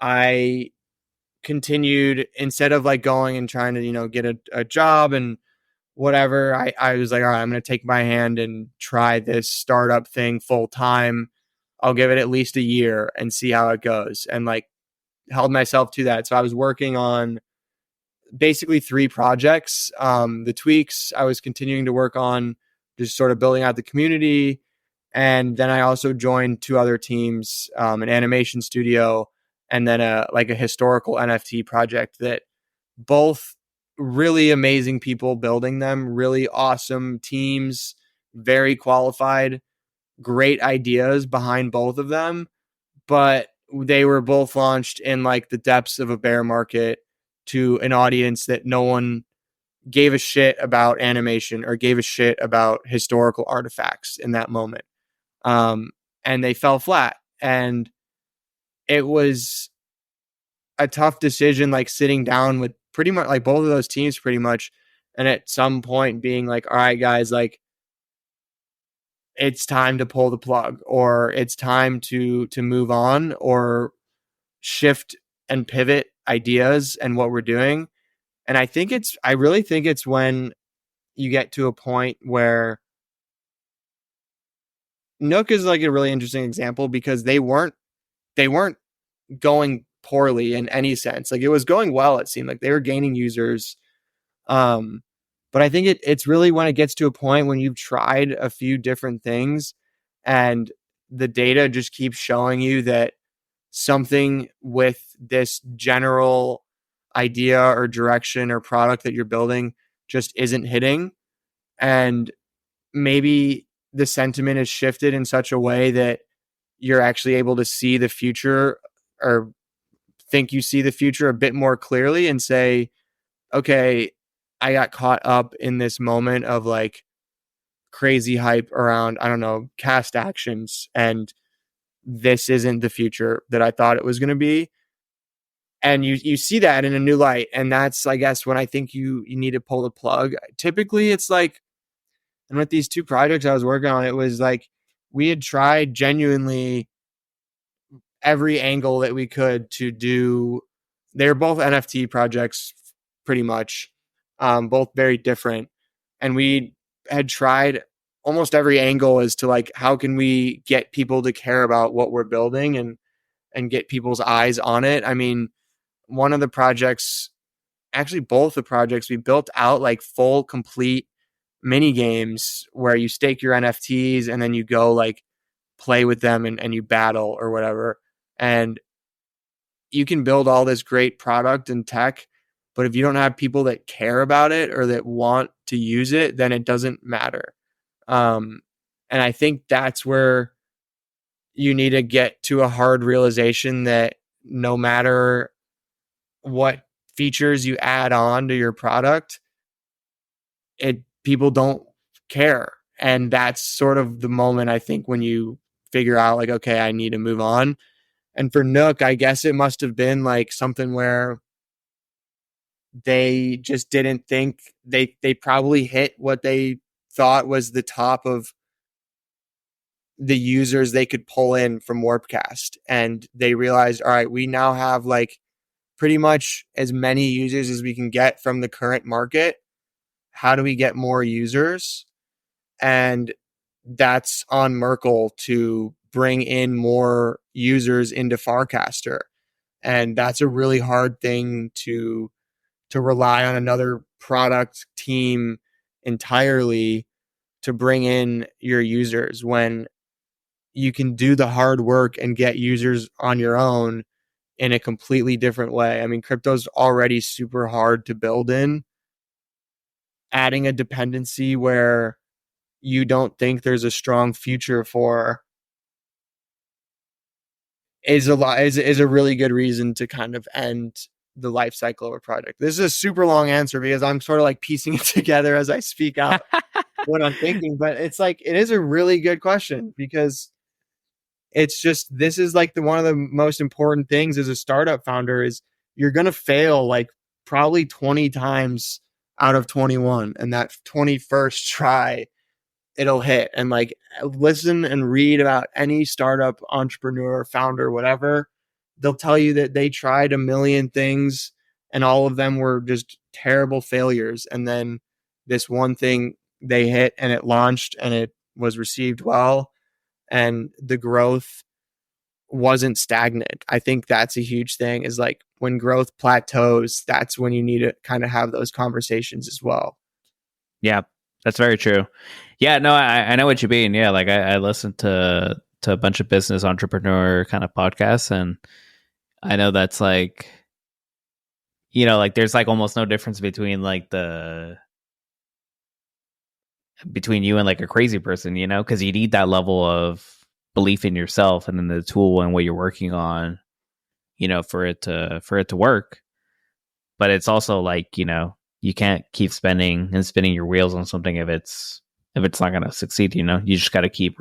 I continued, instead of like going and trying to, get a job and whatever, I was like, all right, I'm going to take my hand and try this startup thing full time. I'll give it at least a year and see how it goes. And like held myself to that. So I was working on basically three projects. The tweaks I was continuing to work on, just sort of building out the community. And then I also joined two other teams, an animation studio, and then a historical NFT project, that both really amazing people building them, really awesome teams, very qualified, great ideas behind both of them. But they were both launched in like the depths of a bear market to an audience that no one gave a shit about animation or gave a shit about historical artifacts in that moment. Um, and they fell flat. And it was a tough decision, like sitting down with pretty much like both of those teams pretty much. And at some point being like, all right, guys, like it's time to pull the plug, or it's time to move on, or shift and pivot ideas and what we're doing. And I really think it's when you get to a point where Nook is like a really interesting example, because they weren't going poorly in any sense. Like it was going well. It seemed like they were gaining users. Um, but I think it's really when it gets to a point when you've tried a few different things and the data just keeps showing you that something with this general idea or direction or product that you're building just isn't hitting. And maybe the sentiment is shifted in such a way that you're actually able to see the future, or think you see the future a bit more clearly, and say, okay, I got caught up in this moment of like crazy hype around, I don't know, cast actions, and this isn't the future that I thought it was going to be. And you see that in a new light. And that's, I guess, when I think you need to pull the plug. Typically it's like, and with these two projects I was working on, it was like we had tried genuinely every angle that we could to do. They're both NFT projects, pretty much, both very different. And we had tried almost every angle as to like how can we get people to care about what we're building and get people's eyes on it. I mean, one of the projects, actually both the projects, we built out like full complete mini games where you stake your NFTs and then you go like play with them and you battle or whatever. And you can build all this great product and tech, but if you don't have people that care about it or that want to use it, then it doesn't matter. And I think that's where you need to get to a hard realization that no matter what features you add on to your product, people don't care. And that's sort of the moment I think when you figure out like, okay, I need to move on. And for Nook, I guess it must have been like something where they just didn't think they probably hit what they thought was the top of the users they could pull in from Warpcast. And they realized, all right, we now have like pretty much as many users as we can get from the current market. How do we get more users? And that's on Merkle to bring in more users into Farcaster. And that's a really hard thing to rely on another product team entirely to bring in your users when you can do the hard work and get users on your own in a completely different way. I mean, crypto's already super hard to build in. Adding a dependency where you don't think there's a strong future for is a really good reason to kind of end the life cycle of a project. This is a super long answer because I'm sort of like piecing it together as I speak out what I'm thinking, but it's like it is a really good question because it's just this is like one of the most important things as a startup founder is you're going to fail like probably 20 times out of 21, and that 21st try it'll hit. And like listen and read about any startup entrepreneur, founder, whatever. They'll tell you that they tried a million things and all of them were just terrible failures. And then this one thing they hit and it launched and it was received well and the growth wasn't stagnant. I think that's a huge thing is like when growth plateaus, that's when you need to kind of have those conversations as well. Yeah, that's very true. Yeah, no, I know what you mean. Yeah, like I listened to a bunch of business entrepreneur kind of podcasts, and I know that's like, you know, like there's like almost no difference between like between you and like a crazy person, you know, because you need that level of belief in yourself and in the tool and what you're working on, you know, for it to work. But it's also like, you know, you can't keep spending and spinning your wheels on something if it's not going to succeed. You know, you just got to keep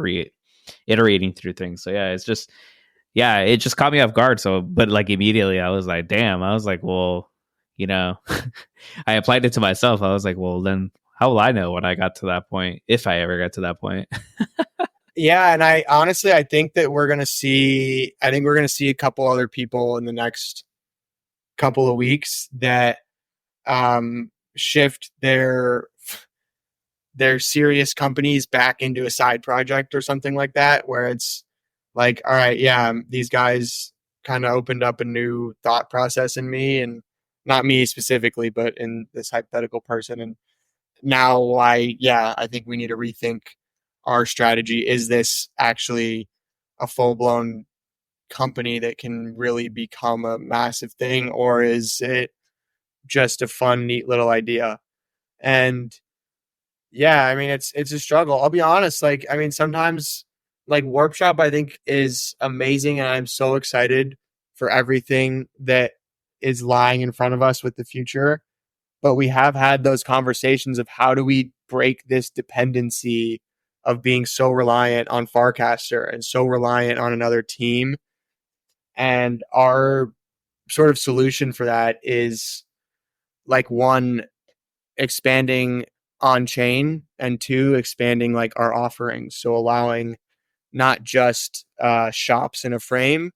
iterating through things. So yeah, it's just it just caught me off guard. So, but like immediately I was like, damn. I was like, well, you know, I applied it to myself. I was like, well, then how will I know when I got to that point, if I ever got to that point? Yeah, and I honestly I think that we're gonna see a couple other people in the next couple of weeks that shift their serious companies back into a side project or something like that, where it's like, all right, yeah, these guys kind of opened up a new thought process in me, and not me specifically, but in this hypothetical person. And now I think we need to rethink our strategy. Is this actually a full blown company that can really become a massive thing, or is it just a fun, neat little idea? And yeah, I mean, it's a struggle. I'll be honest. Like, I mean, sometimes like Warpshop, I think is amazing, and I'm so excited for everything that is lying in front of us with the future. But we have had those conversations of how do we break this dependency of being so reliant on Farcaster and so reliant on another team. And our sort of solution for that is like one, expanding Onchain, and two, expanding like our offerings. So allowing not just shops in a frame,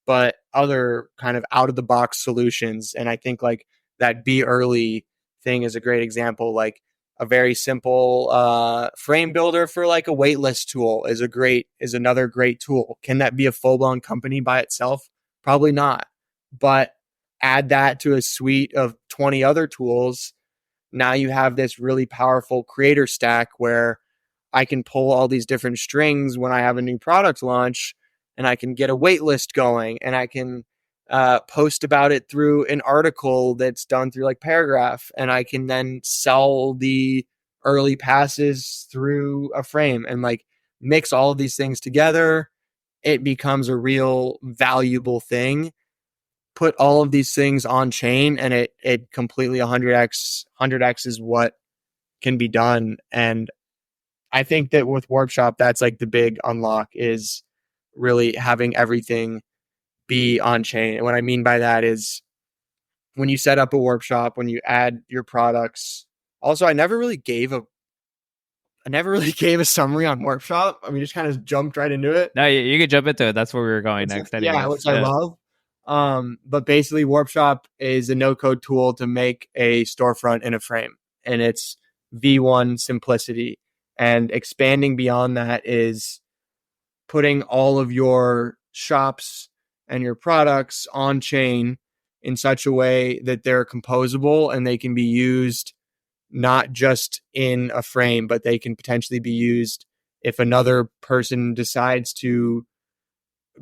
but other kind of out of the box solutions. And I think like that be early thing is a great example. Like a very simple frame builder for like a waitlist tool is another great tool. Can that be a full-blown company by itself? Probably not. But add that to a suite of 20 other tools. Now you have this really powerful creator stack where I can pull all these different strings when I have a new product launch, and I can get a wait list going, and I can post about it through an article that's done through like Paragraph, and I can then sell the early passes through a frame and like mix all of these things together. It becomes a real valuable thing. Put all of these things on chain, and it completely 100x is what can be done. And I think that with Warpshop, that's like the big unlock, is really having everything be on chain. And what I mean by that is when you set up a Warpshop, when you add your products. Also, I never really gave a summary on Warpshop. I mean, just kind of jumped right into it. No, you could jump into it. That's where we were going next. Anyways. Yeah, which I love. But basically, Warpshop is a no-code tool to make a storefront in a frame, and it's V1 simplicity. And expanding beyond that is putting all of your shops and your products on chain in such a way that they're composable and they can be used not just in a frame, but they can potentially be used if another person decides to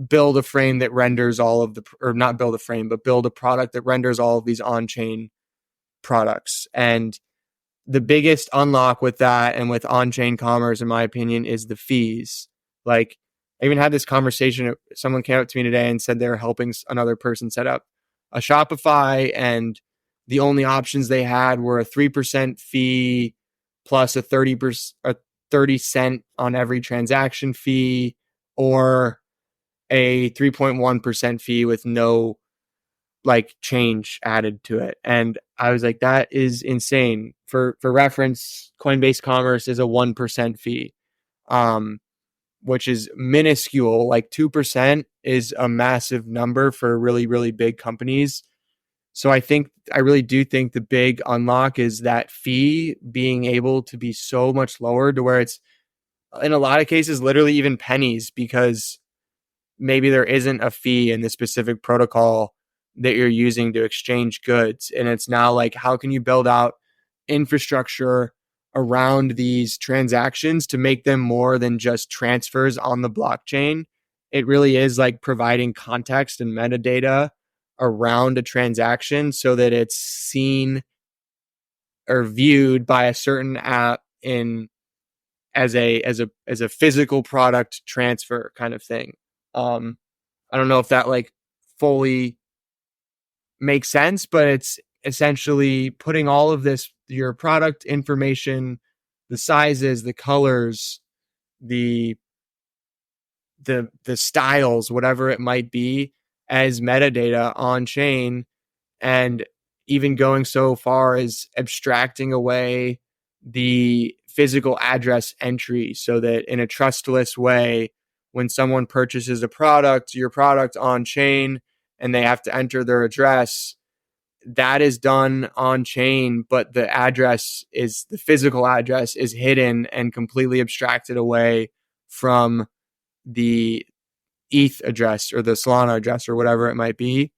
build a frame that renders all of the, or not build a frame, but build a product that renders all of these on-chain products. And the biggest unlock with that and with on-chain commerce, in my opinion, is the fees. Like, I even had this conversation. Someone came up to me today and said they were helping another person set up a Shopify, and the only options they had were a 3% fee plus a 30 cent on every transaction fee, or a 3.1% fee with no like change added to it. And I was like, that is insane. For reference, Coinbase Commerce is a 1% fee, which is minuscule. Like 2% is a massive number for really, really big companies. So I really do think the big unlock is that fee being able to be so much lower, to where it's in a lot of cases literally even pennies, because maybe there isn't a fee in the specific protocol that you're using to exchange goods. And it's now like, how can you build out infrastructure around these transactions to make them more than just transfers on the blockchain? It really is like providing context and metadata around a transaction so that it's seen or viewed by a certain app in as a physical product transfer kind of thing. I don't know if that like fully makes sense, but it's essentially putting all of this, your product information, the sizes, the colors, the styles, whatever it might be, as metadata on chain, and even going so far as abstracting away the physical address entry, so that in a trustless way, when someone purchases your product on chain, and they have to enter their address, that is done on chain, but the physical address is hidden and completely abstracted away from the ETH address or the Solana address or whatever it might be.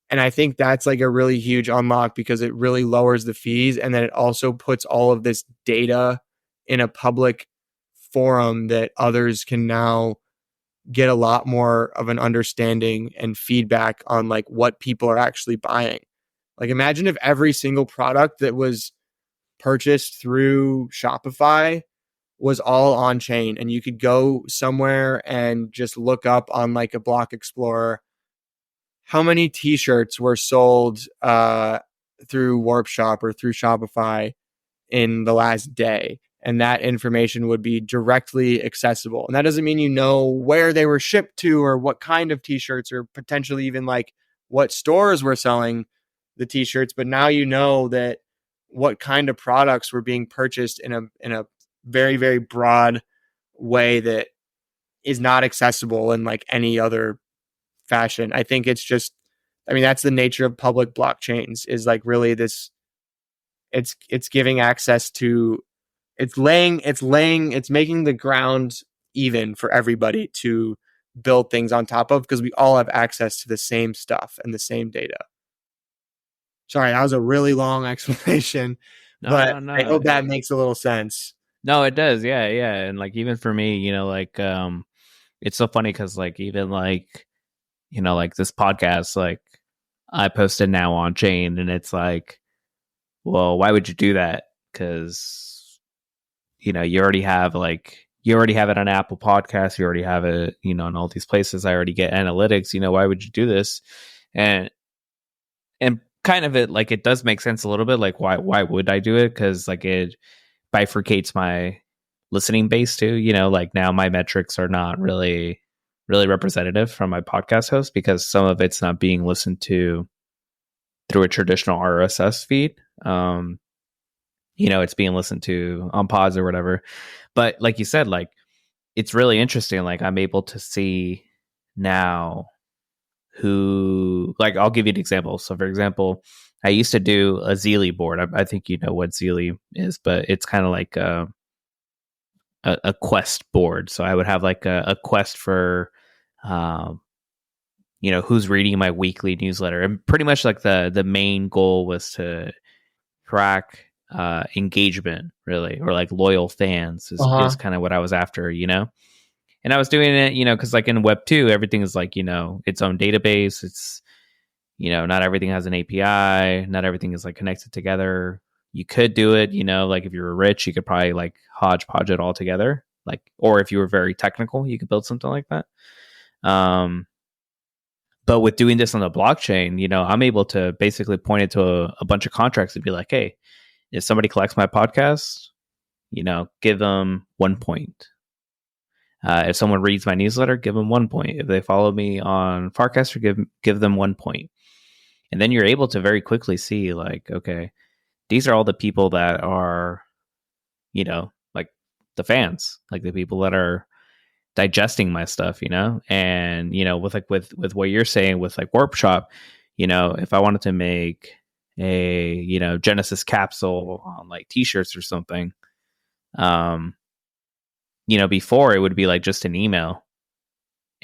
And I think that's like a really huge unlock, because it really lowers the fees. And then it also puts all of this data in a public forum that others can now get a lot more of an understanding and feedback on like what people are actually buying. Like, imagine if every single product that was purchased through Shopify was all on chain, and you could go somewhere and just look up on like a block explorer how many t-shirts were sold through Warpshop or through Shopify in the last day. And that information would be directly accessible. And that doesn't mean you know where they were shipped to or what kind of t-shirts, or potentially even like what stores were selling the t-shirts. But now you know that what kind of products were being purchased in a very, very broad way that is not accessible in like any other fashion. I think it's just, I mean, that's the nature of public blockchains, is like really this it's giving access to, it's making the ground even for everybody to build things on top of, because we all have access to the same stuff and the same data. Sorry, that was a really long explanation, but I hope that makes a little sense. No, it does. Yeah, yeah. And like even for me, you know, like it's so funny because like even like, you know, like this podcast, like I posted now on Chain, and it's like, well, why would you do that? Because, you know, you already have it on Apple Podcasts, you already have it, you know, in all these places. I already get analytics. You know, why would you do this? And kind of it does make sense a little bit. Like why would I do it? Because like it bifurcates my listening base too. You know, like now my metrics are not really representative from my podcast host, because some of it's not being listened to through a traditional RSS feed. You know, it's being listened to on pods or whatever. But like you said, like it's really interesting. Like I'm able to see now who, like, I'll give you an example. So for example, I used to do a Zeely board. I think you know what Zeely is, but it's kind of like a quest board. So I would have like a quest for, you know, who's reading my weekly newsletter. And pretty much like the main goal was to track engagement, really, or like loyal fans is kind of what I was after, you know? And I was doing it, you know, because like in Web 2, everything is like, you know, its own database. It's, you know, not everything has an API. Not everything is like connected together. You could do it, you know, like if you were rich, you could probably like hodgepodge it all together. Like, or if you were very technical, you could build something like that. But with doing this on the blockchain, you know, I'm able to basically point it to a bunch of contracts and be like, hey, if somebody collects my podcast, you know, give them 1 point. If someone reads my newsletter, give them 1 point. If they follow me on Farcaster, give them 1 point. And then you're able to very quickly see, like, okay, these are all the people that are, you know, like the fans, like the people that are digesting my stuff, you know. And you know, with what you're saying with like Warpshop, you know, if I wanted to make a, you know, Genesis capsule on like t-shirts or something, you know, before it would be like just an email,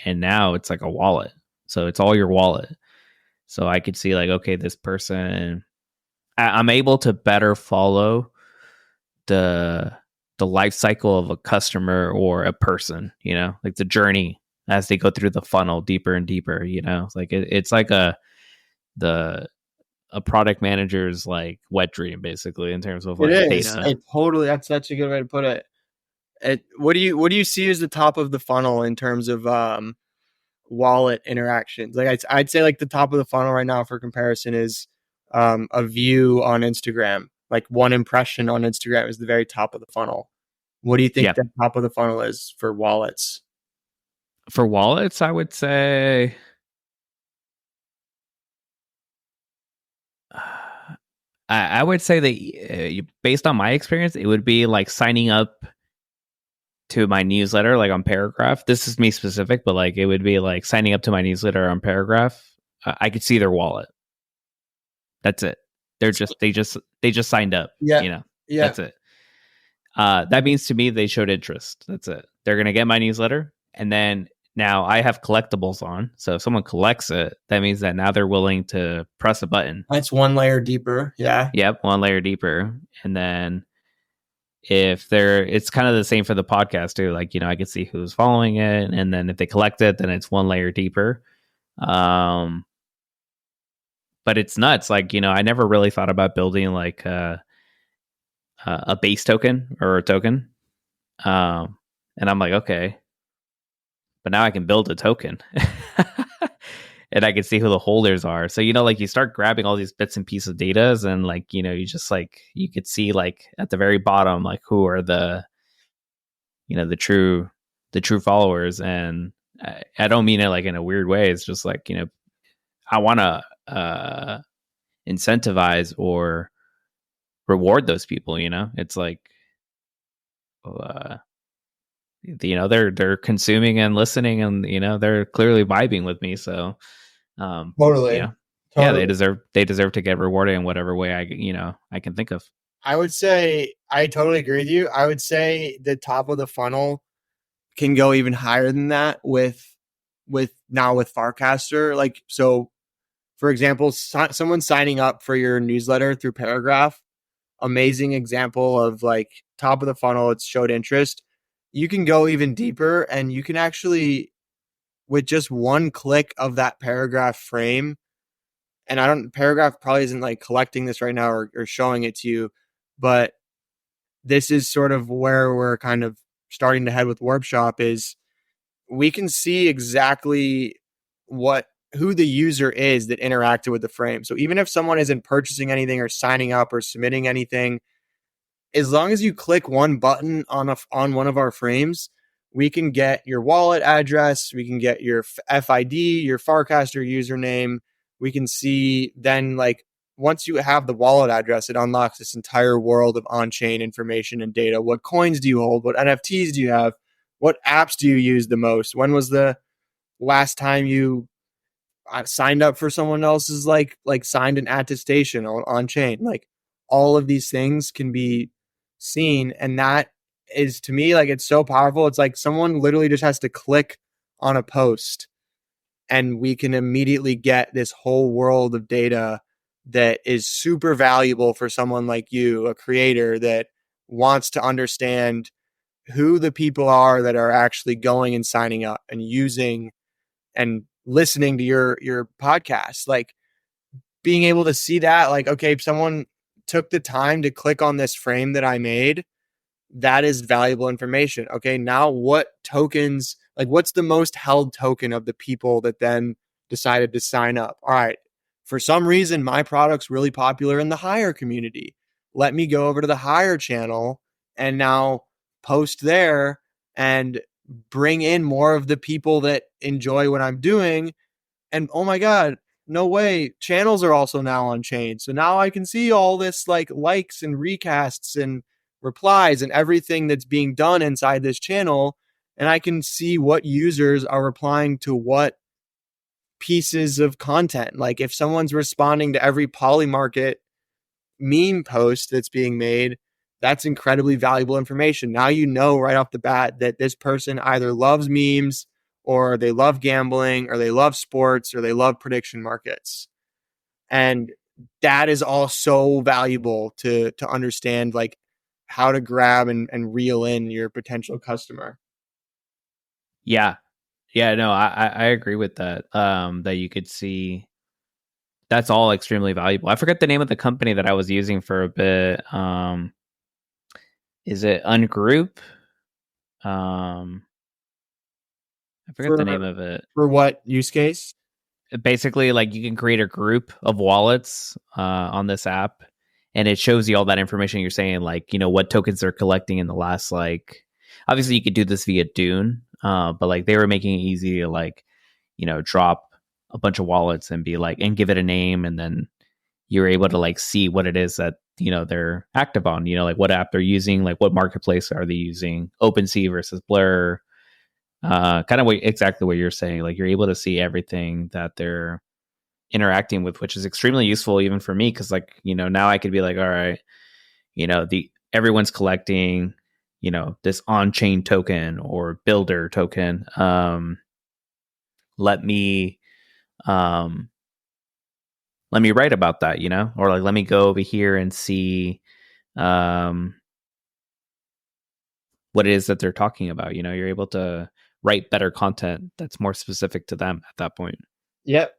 and now it's like a wallet. So it's all your wallet. So I could see like, okay, this person, I'm able to better follow the life cycle of a customer or a person, you know, like the journey as they go through the funnel deeper and deeper, you know. It's like it's like a product manager's like wet dream, basically, in terms of like data. Totally, that's such a good way to put it. What do you see as the top of the funnel in terms of wallet interactions? Like I'd say like the top of the funnel right now for comparison is a view on Instagram. Like one impression on Instagram is the very top of the funnel. What do you think the top of the funnel is for wallets? For wallets, I would say I would say that based on my experience, it would be like signing up to my newsletter, like on Paragraph. This is me specific, but like it would be like signing up to my newsletter on Paragraph. I could see their wallet. That's it. They just signed up. Yeah. You know. Yeah. That's it. That means to me they showed interest. That's it. They're gonna get my newsletter, and then now I have collectibles on. So if someone collects it, that means that now they're willing to press a button. That's one layer deeper. Yeah. Yep, one layer deeper. And then if it's kind of the same for the podcast too. Like, you know, I can see who's following it, and then if they collect it, then it's one layer deeper. But it's nuts. Like, you know, I never really thought about building like a base token or a token. And I'm like, okay, but now I can build a token and I can see who the holders are. So, you know, like you start grabbing all these bits and pieces of data, and like, you know, you just like, you could see like at the very bottom, like who are the, you know, the true followers. And I don't mean it like in a weird way. It's just like, you know, I want to incentivize or reward those people, you know. It's like, you know, they're consuming and listening, and you know, they're clearly vibing with me. So totally. You know. Yeah, Totally. they deserve to get rewarded in whatever way I can think of. I would say I totally agree with you. I would say the top of the funnel can go even higher than that with now with Farcaster. Like, so for example, someone signing up for your newsletter through Paragraph, amazing example of like top of the funnel, it's showed interest. You can go even deeper and you can actually, with just one click of that Paragraph frame, and Paragraph probably isn't like collecting this right now or showing it to you, but this is sort of where we're kind of starting to head with Warpshop is we can see exactly who the user is that interacted with the frame. So even if someone isn't purchasing anything or signing up or submitting anything, as long as you click one button on one of our frames, we can get your wallet address, we can get your FID, your Farcaster username. We can see then, like, once you have the wallet address, it unlocks this entire world of on-chain information and data. What coins do you hold? What NFTs do you have? What apps do you use the most? When was the last time you signed up for someone else's like signed an attestation on chain? Like, all of these things can be seen, and that is, to me, like, it's so powerful. It's like someone literally just has to click on a post and we can immediately get this whole world of data that is super valuable for someone like you, a creator that wants to understand who the people are that are actually going and signing up and using and listening to your podcast. Like, being able to see that, like, okay, if someone took the time to click on this frame that I made, that is valuable information. Okay, now what tokens, like, what's the most held token of the people that then decided to sign up? All right, for some reason, my product's really popular in the higher community. Let me go over to the higher channel and now post there and bring in more of the people that enjoy what I'm doing. And oh my God, no way, channels are also now on chain. So now I can see all this like likes and recasts and replies and everything that's being done inside this channel. And I can see what users are replying to what pieces of content. Like, if someone's responding to every Polymarket meme post that's being made, that's incredibly valuable information. Now you know right off the bat that this person either loves memes or they love gambling or they love sports or they love prediction markets. And that is all so valuable to understand, like, how to grab and reel in your potential customer. Yeah. Yeah, no, I agree with that. That you could see that's all extremely valuable. I forget the name of the company that I was using for a bit. Is it Ungroup? I forget the name of it. For what use case? Basically, like, you can create a group of wallets on this app, and it shows you all that information you're saying, like, what tokens they're collecting in the last, like, obviously you could do this via Dune, but like they were making it easy to, like, drop a bunch of wallets and be like, and give it a name, and then you're able to like see what it is that they're active on, like what app they're using, like what marketplace are they using, OpenSea versus Blur, kind of exactly what you're saying. Like, you're able to see everything that they're interacting with, which is extremely useful even for me, because, like, now I could be like, all right, everyone's collecting this on-chain token or builder token. Let me write about that, or like, let me go over here and see what it is that they're talking about. You're able to write better content that's more specific to them at that point. Yep.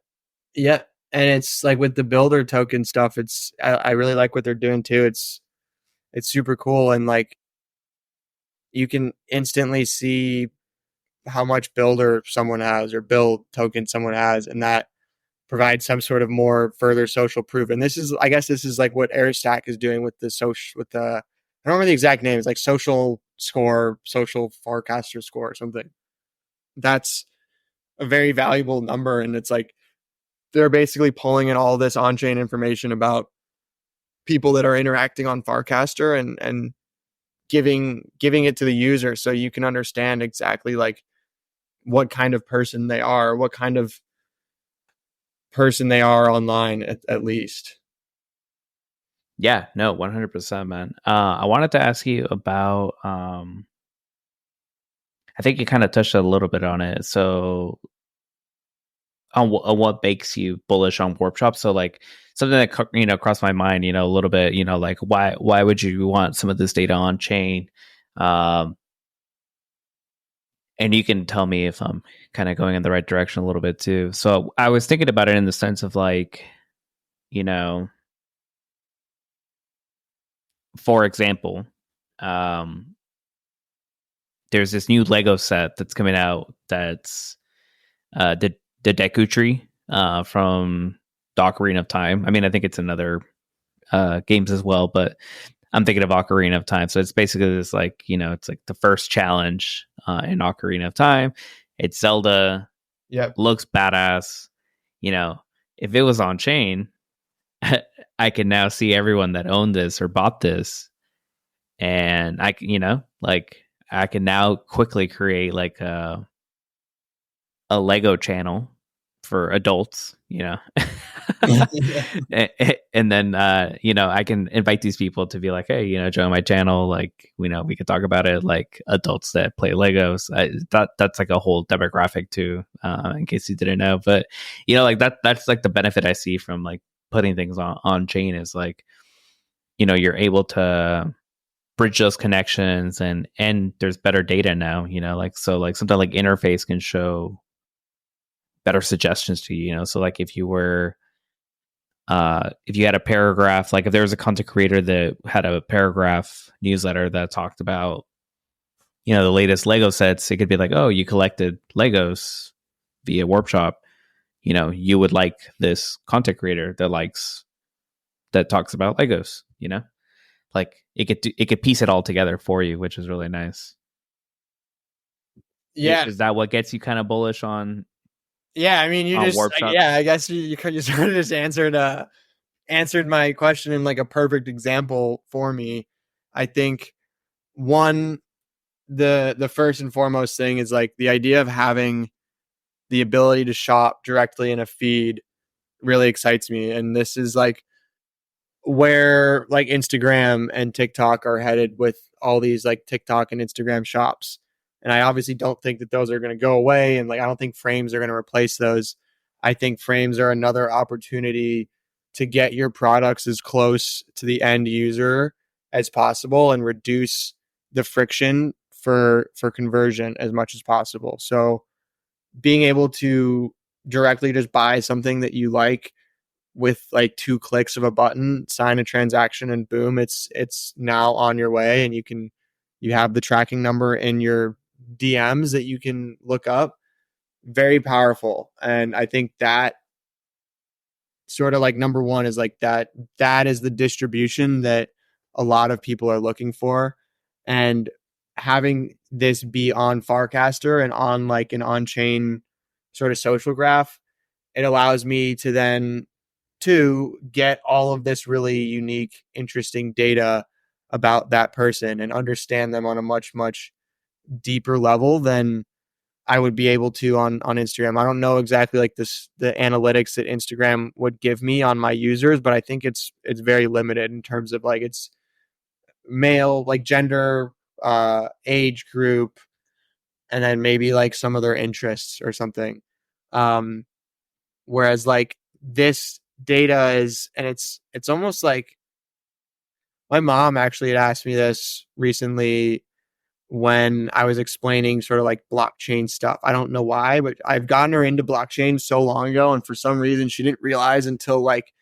Yep. And it's like with the builder token stuff, I really like what they're doing too. It's super cool. And like, you can instantly see how much builder someone has or build token someone has, and that provides some sort of more further social proof. And I guess this is like what Airstack is doing with the social, with the, I don't remember the exact name. It's like social Farcaster score or something. That's a very valuable number. And it's like, they're basically pulling in all this on-chain information about people that are interacting on Farcaster and giving it to the user so you can understand exactly like what kind of person they are, what kind of person they are online at least. Yeah, no, 100%, man. I wanted to ask you about, I think you kind of touched a little bit on it. So on what makes you bullish on Warpshop. So like something that crossed my mind, a little bit, like why would you want some of this data on chain? And you can tell me if I'm kind of going in the right direction a little bit too. So I was thinking about it in the sense of like, for example, there's this new Lego set that's coming out that's the Deku Tree from the Ocarina of Time. I mean, I think it's in other games as well, but I'm thinking of Ocarina of Time. So it's basically this like, it's like the first challenge in Ocarina of Time. It's Zelda. Yep. Looks badass. If it was on chain, I can now see everyone that owned this or bought this. And I can now quickly create like a Lego channel for adults, and then I can invite these people to be like, hey, join my channel, like we could talk about it, like adults that play Legos. That's like a whole demographic too, in case you didn't know. But like that's like the benefit I see from like putting things on chain is like, you're able to bridge those connections and there's better data now, like so like something like interface can show better suggestions to you, so like if you had a paragraph, like if there was a content creator that had a paragraph newsletter that talked about the latest Lego sets, it could be like, oh, you collected Legos via Warpshop, you would like this content creator that talks about Legos, like it could piece it all together for you, which is really nice. Yeah. Is that what gets you kind of bullish on? Yeah, I mean, you just Warpshop? I guess you sort of just answered my question in like a perfect example for me. I think one, the first and foremost thing is like the idea of having the ability to shop directly in a feed really excites me, and this is like where like Instagram and TikTok are headed with all these like TikTok and Instagram shops. And I obviously don't think that those are going to go away. And like, I don't think frames are going to replace those. I think frames are another opportunity to get your products as close to the end user as possible and reduce the friction for conversion as much as possible. So being able to directly just buy something that you like with like 2 clicks of a button, sign a transaction, and boom, it's now on your way, and you have the tracking number in your DMs that you can look up. Very powerful. And I think that sort of like number one is like that is the distribution that a lot of people are looking for. And having this be on Farcaster and on like an on-chain sort of social graph, it allows me to then to get all of this really unique, interesting data about that person and understand them on a much, much deeper level than I would be able to on Instagram. I don't know exactly like the analytics that Instagram would give me on my users, but I think it's very limited in terms of like it's male, like gender, age group, and then maybe like some of their interests or something. Whereas like this data is, and it's almost like my mom actually had asked me this recently when I was explaining sort of like blockchain stuff. I don't know why, but I've gotten her into blockchain so long ago, and for some reason she didn't realize until like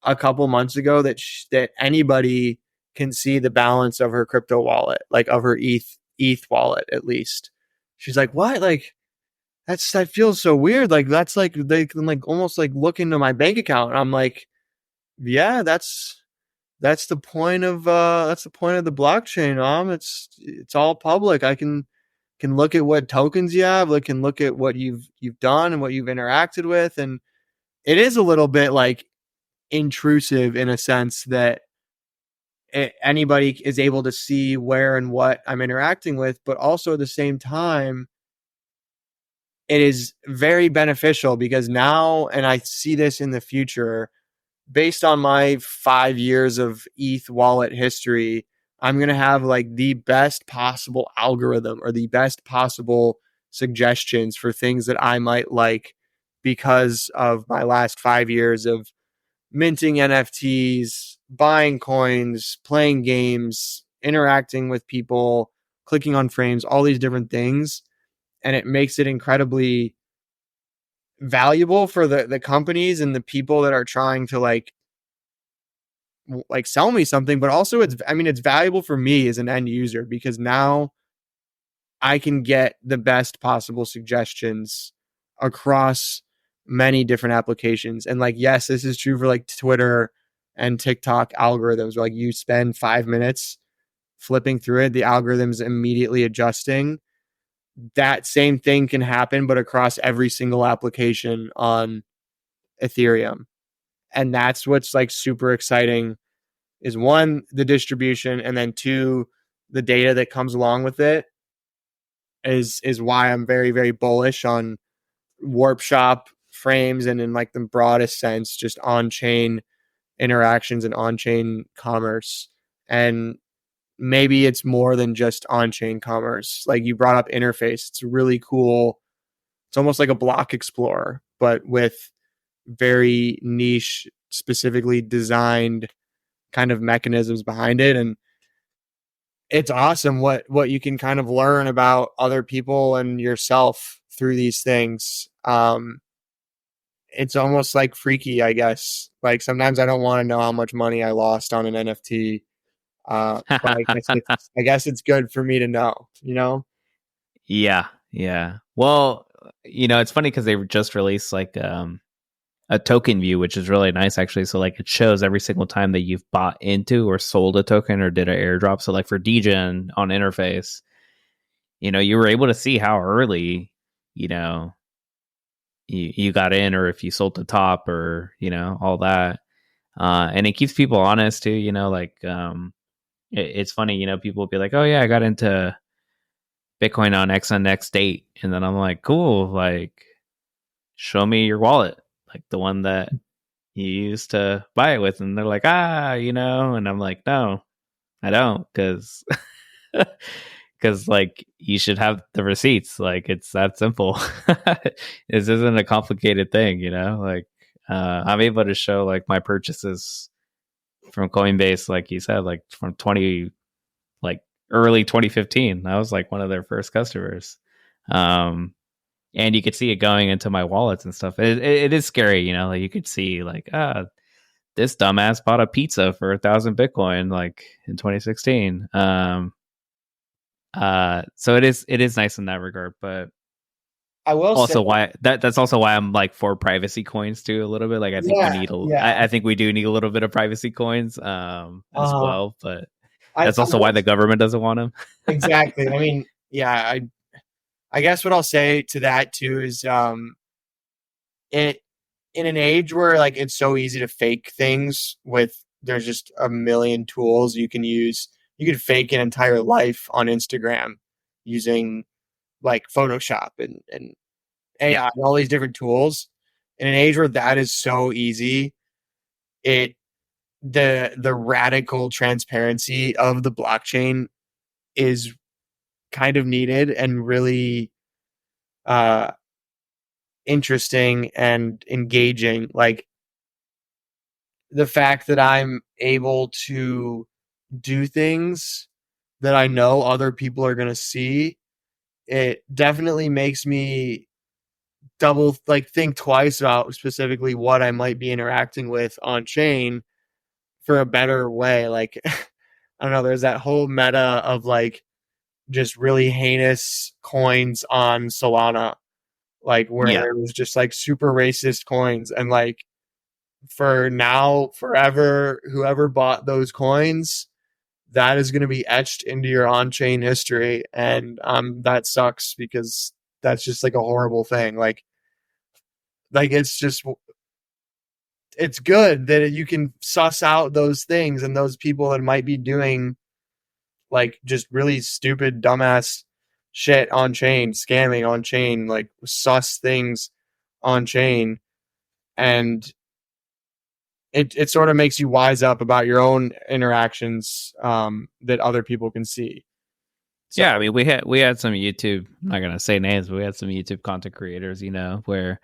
a couple months ago that that anybody can see the balance of her crypto wallet, like of her ETH wallet at least. She's like, "What? Like that feels so weird. Like that's like they can like almost like look into my bank account." And I'm like, "Yeah, that's the point of the blockchain, it's all public. I can look at what tokens you have, can look at what you've done and what you've interacted with, and it is a little bit like intrusive in a sense that anybody is able to see where and what I'm interacting with, but also at the same time it is very beneficial because now, and I see this in the future, based on my 5 years of ETH wallet history, I'm going to have like the best possible algorithm or the best possible suggestions for things that I might like because of my last 5 years of minting NFTs, buying coins, playing games, interacting with people, clicking on frames, all these different things. And it makes it incredibly valuable for the companies and the people that are trying to like sell me something, but also it's valuable for me as an end user because now I can get the best possible suggestions across many different applications. And like, yes, this is true for like Twitter and TikTok algorithms where like you spend 5 minutes flipping through it, the algorithm's immediately adjusting. That same thing can happen, but across every single application on Ethereum. And that's what's like super exciting is one, the distribution, and then two, the data that comes along with it is why I'm very, very bullish on Warpshop frames and in like the broadest sense, just on-chain interactions and on-chain commerce. And maybe it's more than just on-chain commerce. Like you brought up interface. It's really cool. It's almost like a block explorer, but with very niche, specifically designed kind of mechanisms behind it. And it's awesome what you can kind of learn about other people and yourself through these things. It's almost like freaky, I guess. Like sometimes I don't want to know how much money I lost on an NFT. But I guess it's good for me to know, you know? Yeah, yeah. Well, it's funny because they just released like a token view, which is really nice actually. So like it shows every single time that you've bought into or sold a token or did an airdrop. So like for DGen on interface, you were able to see how early, you got in or if you sold the top or, all that. And it keeps people honest too, like it's funny, people will be like, oh yeah, I got into Bitcoin on X on X date. And then I'm like, cool, like show me your wallet, like the one that you used to buy it with. And they're like, and I'm like, no, I don't, because like you should have the receipts. Like it's that simple. This isn't a complicated thing, like I'm able to show like my purchases from Coinbase, like you said, like from like early 2015. I was like one of their first customers. And you could see it going into my wallets and stuff. It is scary, like you could see like, this dumbass bought a pizza for 1,000 Bitcoin like in 2016. So it is nice in that regard, but I will also say why that's also why I'm like for privacy coins too a little bit. Like I think I think we do need a little bit of privacy coins as well, but that's also why the government doesn't want them. Exactly. I mean, yeah, I guess what I'll say to that too is it in an age where like it's so easy to fake things with there's just a million tools you can use. You could fake an entire life on Instagram using like Photoshop and AI and all these different tools. In an age where that is so easy, the radical transparency of the blockchain is kind of needed and really interesting and engaging. Like the fact that I'm able to do things that I know other people are going to see, it definitely makes me think twice about specifically what I might be interacting with on chain for a better way. Like, I don't know, there's that whole meta of like just really heinous coins on Solana, like where it was just like super racist coins. And like for now, forever, whoever bought those coins, that is going to be etched into your on-chain history. And that sucks because that's just like a horrible thing. Like it's good that you can suss out those things and those people that might be doing like just really stupid, dumbass shit on chain, scamming on chain, like sus things on chain, and it sort of makes you wise up about your own interactions that other people can see. So Yeah, I mean, we had some YouTube. I'm not gonna say names, but we had some YouTube content creators, where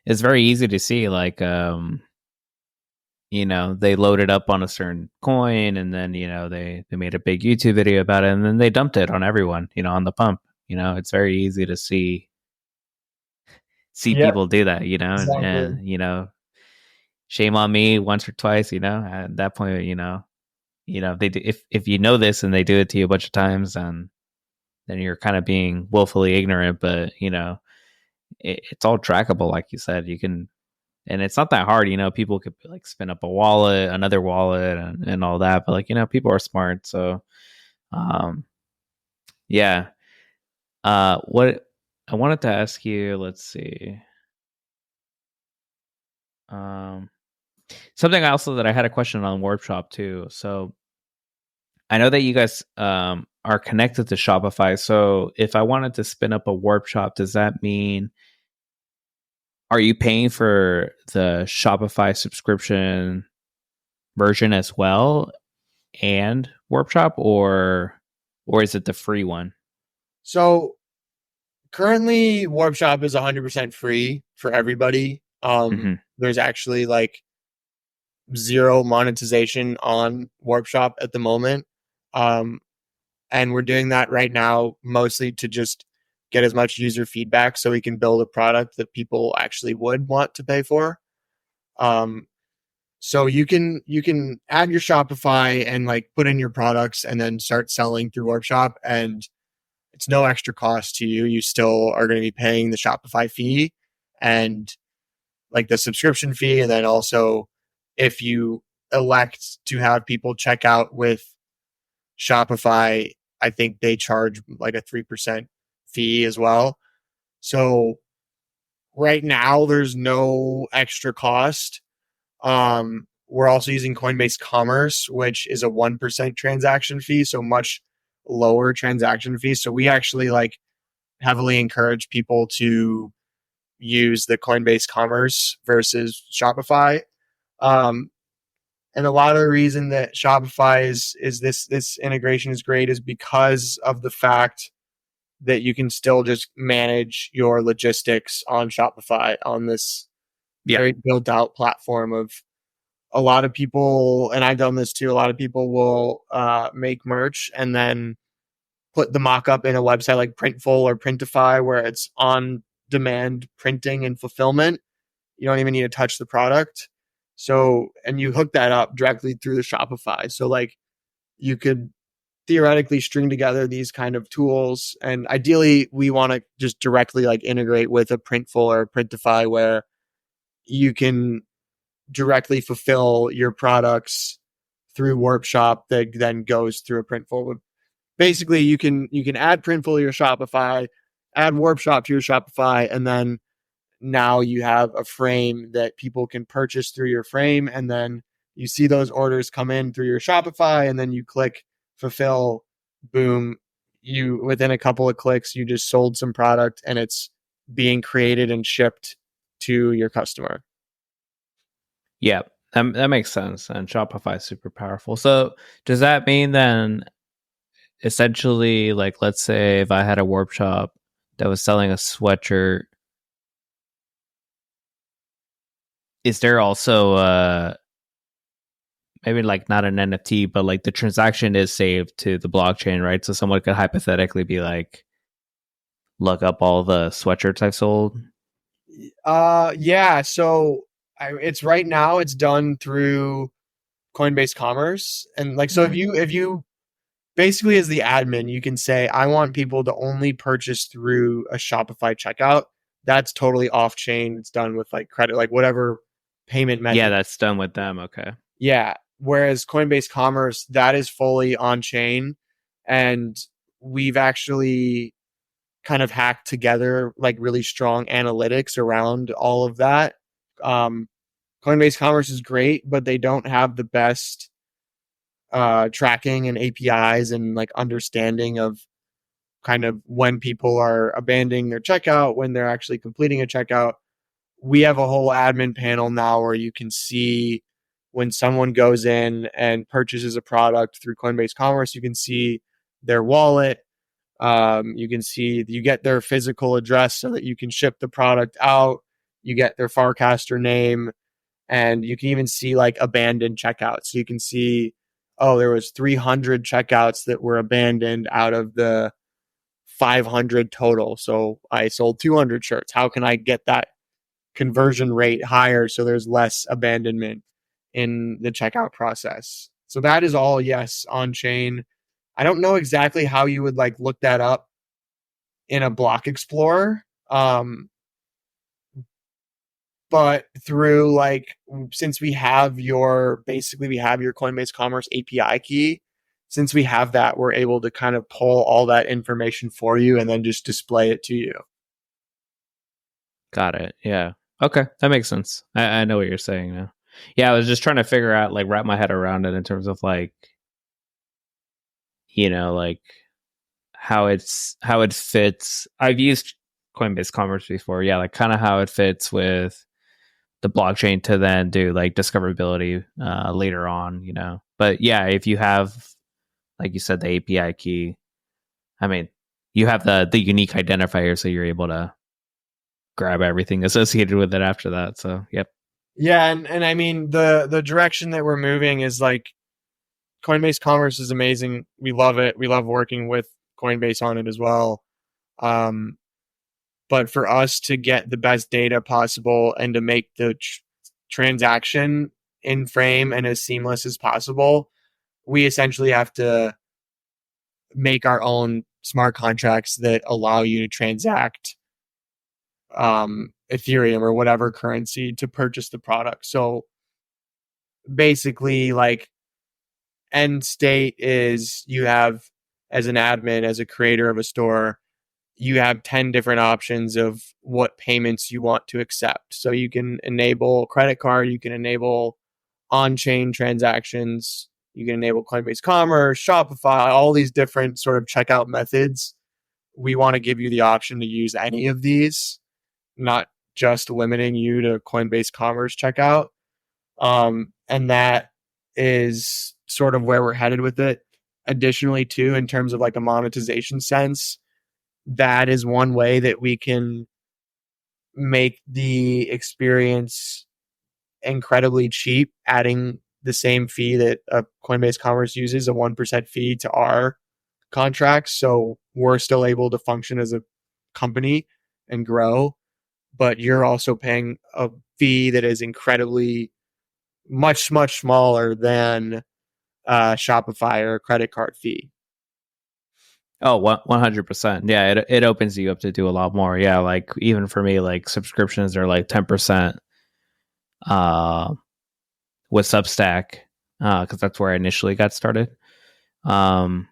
it's very easy to see, like, they loaded up on a certain coin, and then they made a big YouTube video about it, and then they dumped it on everyone, on the pump. It's very easy to see yeah, people do that, exactly. and shame on me once or twice, at that point, if they do, if you know this and they do it to you a bunch of times, then you're kind of being willfully ignorant. But it's all trackable, like you said. You can, and it's not that hard. People could like spin up a wallet, another wallet, and all that. But like people are smart, so yeah. What I wanted to ask you, let's see. Something also that I had a question on Warpshop too. So I know that you guys are connected to Shopify. So if I wanted to spin up a Warpshop, does that mean, are you paying for the Shopify subscription version as well and Warpshop, or is it the free one? So currently Warpshop is 100% free for everybody. There's actually like zero monetization on Warpshop at the moment. And we're doing that right now mostly to just get as much user feedback so we can build a product that people actually would want to pay for. So you can add your Shopify and like put in your products and then start selling through Warpshop, and it's no extra cost to you. You still are going to be paying the Shopify fee and like the subscription fee. And then also, if you elect to have people check out with Shopify, I think they charge like a 3% fee as well. So right now, there's no extra cost. We're also using Coinbase Commerce, which is a 1% transaction fee, so much lower transaction fee. So we actually like heavily encourage people to use the Coinbase Commerce versus Shopify. And a lot of the reason that Shopify is this integration is great is because of the fact that you can still just manage your logistics on Shopify on this very built out platform of a lot of people, and I've done this too, a lot of people will make merch and then put the mock-up in a website like Printful or Printify where it's on demand printing and fulfillment. You don't even need to touch the product. So, and you hook that up directly through the Shopify. So like you could theoretically string together these kind of tools. And ideally we want to just directly like integrate with a Printful or Printify where you can directly fulfill your products through Warpshop that then goes through a Printful. Basically, you can add Printful to your Shopify, add Warpshop to your Shopify, and then now you have a frame that people can purchase through your frame, and then you see those orders come in through your Shopify, and then you click fulfill, boom, you within a couple of clicks you just sold some product and it's being created and shipped to your customer. Yeah, that makes sense. And Shopify is super powerful. So does that mean then, essentially, like, let's say if I had a Warpshop that was selling a sweatshirt, is there also maybe like not an NFT, but like the transaction is saved to the blockchain, right? So someone could hypothetically be like, look up all the sweatshirts I've sold. Yeah. So it's right now it's done through Coinbase Commerce, and like so if you basically as the admin you can say I want people to only purchase through a Shopify checkout. That's totally off chain. It's done with like credit, like whatever payment method. Yeah, that's done with them. Okay. Yeah. Whereas Coinbase Commerce, that is fully on chain, and we've actually kind of hacked together like really strong analytics around all of that. Coinbase Commerce is great, but they don't have the best tracking and APIs and like understanding of kind of when people are abandoning their checkout, when they're actually completing a checkout. We have a whole admin panel now where you can see when someone goes in and purchases a product through Coinbase Commerce, you can see their wallet. You can see you get their physical address so that you can ship the product out. You get their Farcaster name, and you can even see like abandoned checkouts. So you can see, oh, there was 300 checkouts that were abandoned out of the 500 total. So I sold 200 shirts. How can I get that conversion rate higher so there's less abandonment in the checkout process? So that is all, yes, on chain. I don't know exactly how you would like look that up in a block explorer. But through like, since we have your Coinbase Commerce API key, since we have that, we're able to kind of pull all that information for you and then just display it to you. Got it. Yeah. Okay. That makes sense. I know what you're saying now. Yeah. I was just trying to figure out, like, wrap my head around it in terms of like, like how it fits. I've used Coinbase Commerce before. Yeah. Like kind of how it fits with the blockchain to then do like discoverability later on, But yeah, if you have, like you said, the API key, I mean, you have the unique identifier, so you're able to grab everything associated with it after that. So, yep. Yeah, and I mean the direction that we're moving is like Coinbase Commerce is amazing. We love it. We love working with Coinbase on it as well. But for us to get the best data possible and to make the transaction in frame and as seamless as possible, we essentially have to make our own smart contracts that allow you to transact Ethereum or whatever currency to purchase the product. So basically, like, end state is you have, as an admin, as a creator of a store, you have 10 different options of what payments you want to accept. So you can enable credit card, you can enable on-chain transactions, you can enable Coinbase Commerce, Shopify, all these different sort of checkout methods. We want to give you the option to use any of these, not just limiting you to Coinbase Commerce checkout. And that is sort of where we're headed with it. Additionally, too, in terms of like a monetization sense, that is one way that we can make the experience incredibly cheap, adding the same fee that a Coinbase Commerce uses, a 1% fee to our contracts. So we're still able to function as a company and grow, but you're also paying a fee that is incredibly much, much smaller than Shopify or a credit card fee. Oh, 100%. Yeah, it opens you up to do a lot more. Yeah, like even for me, like subscriptions are like 10% with Substack because that's where I initially got started. And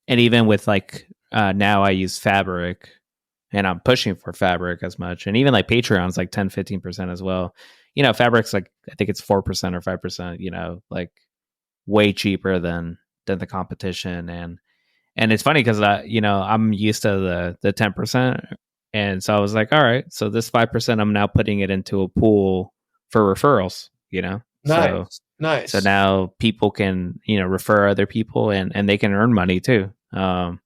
even with like now I use Fabric and I'm pushing for Fabric as much. And even like Patreon's like 10-15% as well. Fabric's like, I think it's 4% or 5%, like way cheaper than the competition. And it's funny because I'm used to the 10%, and so I was like, all right, so this 5% I'm now putting it into a pool for referrals. Nice. So now people can refer other people, and they can earn money too. And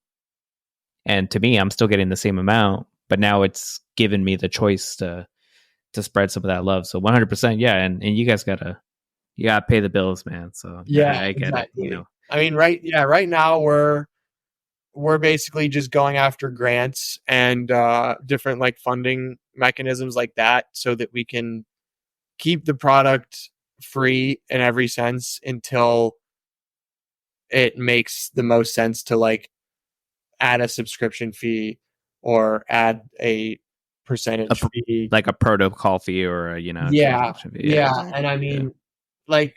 to me, I'm still getting the same amount, but now it's given me the choice to spread some of that love. So 100%, yeah, and you guys gotta pay the bills, man. So yeah, I get exactly. it. I mean, right now we're basically just going after grants and different like funding mechanisms like that so that we can keep the product free in every sense until it makes the most sense to like add a subscription fee or add a percentage fee, like a protocol fee or a transaction fee. Yeah. Exactly. And I mean, like,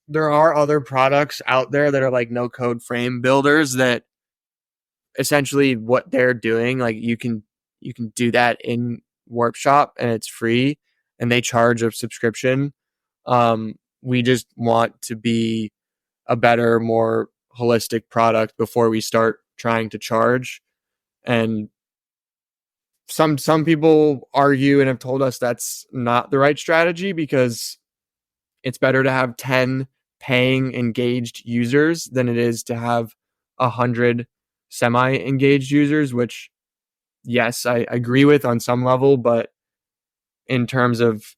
there are other products out there that are like no code frame builders that essentially what they're doing, like you can do that in Warpshop and it's free and they charge a subscription. We just want to be a better, more holistic product before we start trying to charge. And some people argue and have told us that's not the right strategy, because it's better to have 10 paying engaged users than it is to have 100 semi-engaged users, which, yes, I agree with on some level, but in terms of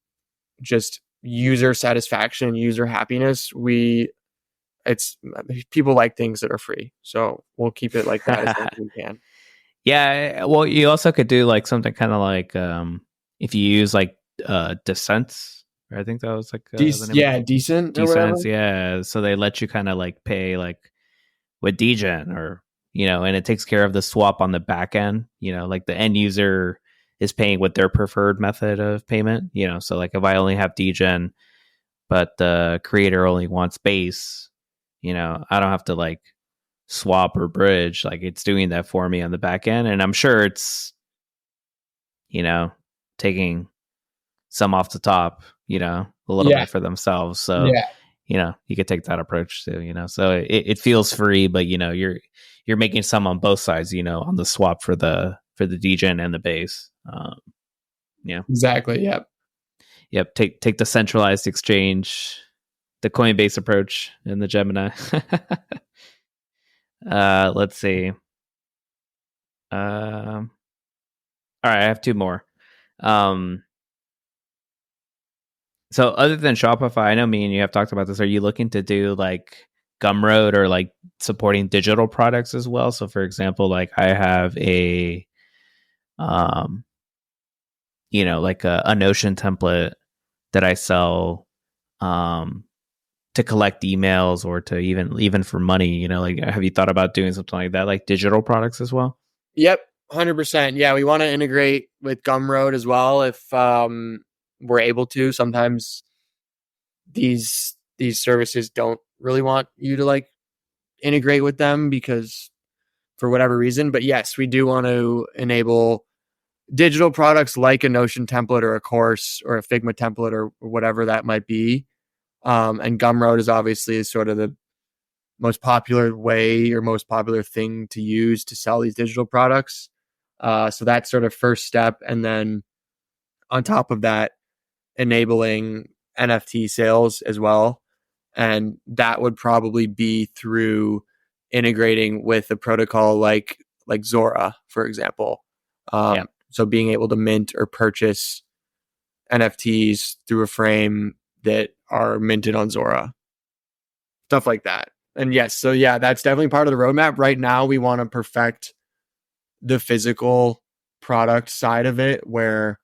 just user satisfaction, user happiness, it's people like things that are free. So we'll keep it like that as long as we can. Yeah, well, you also could do like something kind of like if you use like Descents, I think that was like the name of Decent or whatever. Descents, yeah. So they let you kind of like pay like with degen, or and it takes care of the swap on the back end. Like the end user is paying with their preferred method of payment. So like if I only have degen, but the creator only wants base, I don't have to like swap or bridge. Like it's doing that for me on the back end, and I'm sure it's taking some off the top, a little bit for themselves. So you could take that approach too. So it feels free, but you're making some on both sides, on the swap for the degen and the base. Yeah, exactly. Yep. Take the centralized exchange, the Coinbase approach, and the Gemini. Let's see. All right, I have two more. So other than Shopify, I know me and you have talked about this. Are you looking to do like Gumroad or like supporting digital products as well? So for example, like I have a like a Notion template that I sell to collect emails, or to even for money, like have you thought about doing something like that, like digital products as well? Yep, 100%. Yeah, we want to integrate with Gumroad as well if we're able to. Sometimes these services don't really want you to like integrate with them because for whatever reason. But yes, we do want to enable digital products like a Notion template or a course or a Figma template or whatever that might be. And Gumroad is obviously sort of the most popular way or most popular thing to use to sell these digital products. So that's sort of first step. And then on top of that, enabling NFT sales as well. And that would probably be through integrating with a protocol like Zora, for example. So being able to mint or purchase NFTs through a frame that are minted on Zora, stuff like that. And yes, so yeah, that's definitely part of the roadmap. Right now, we want to perfect the physical product side of it, where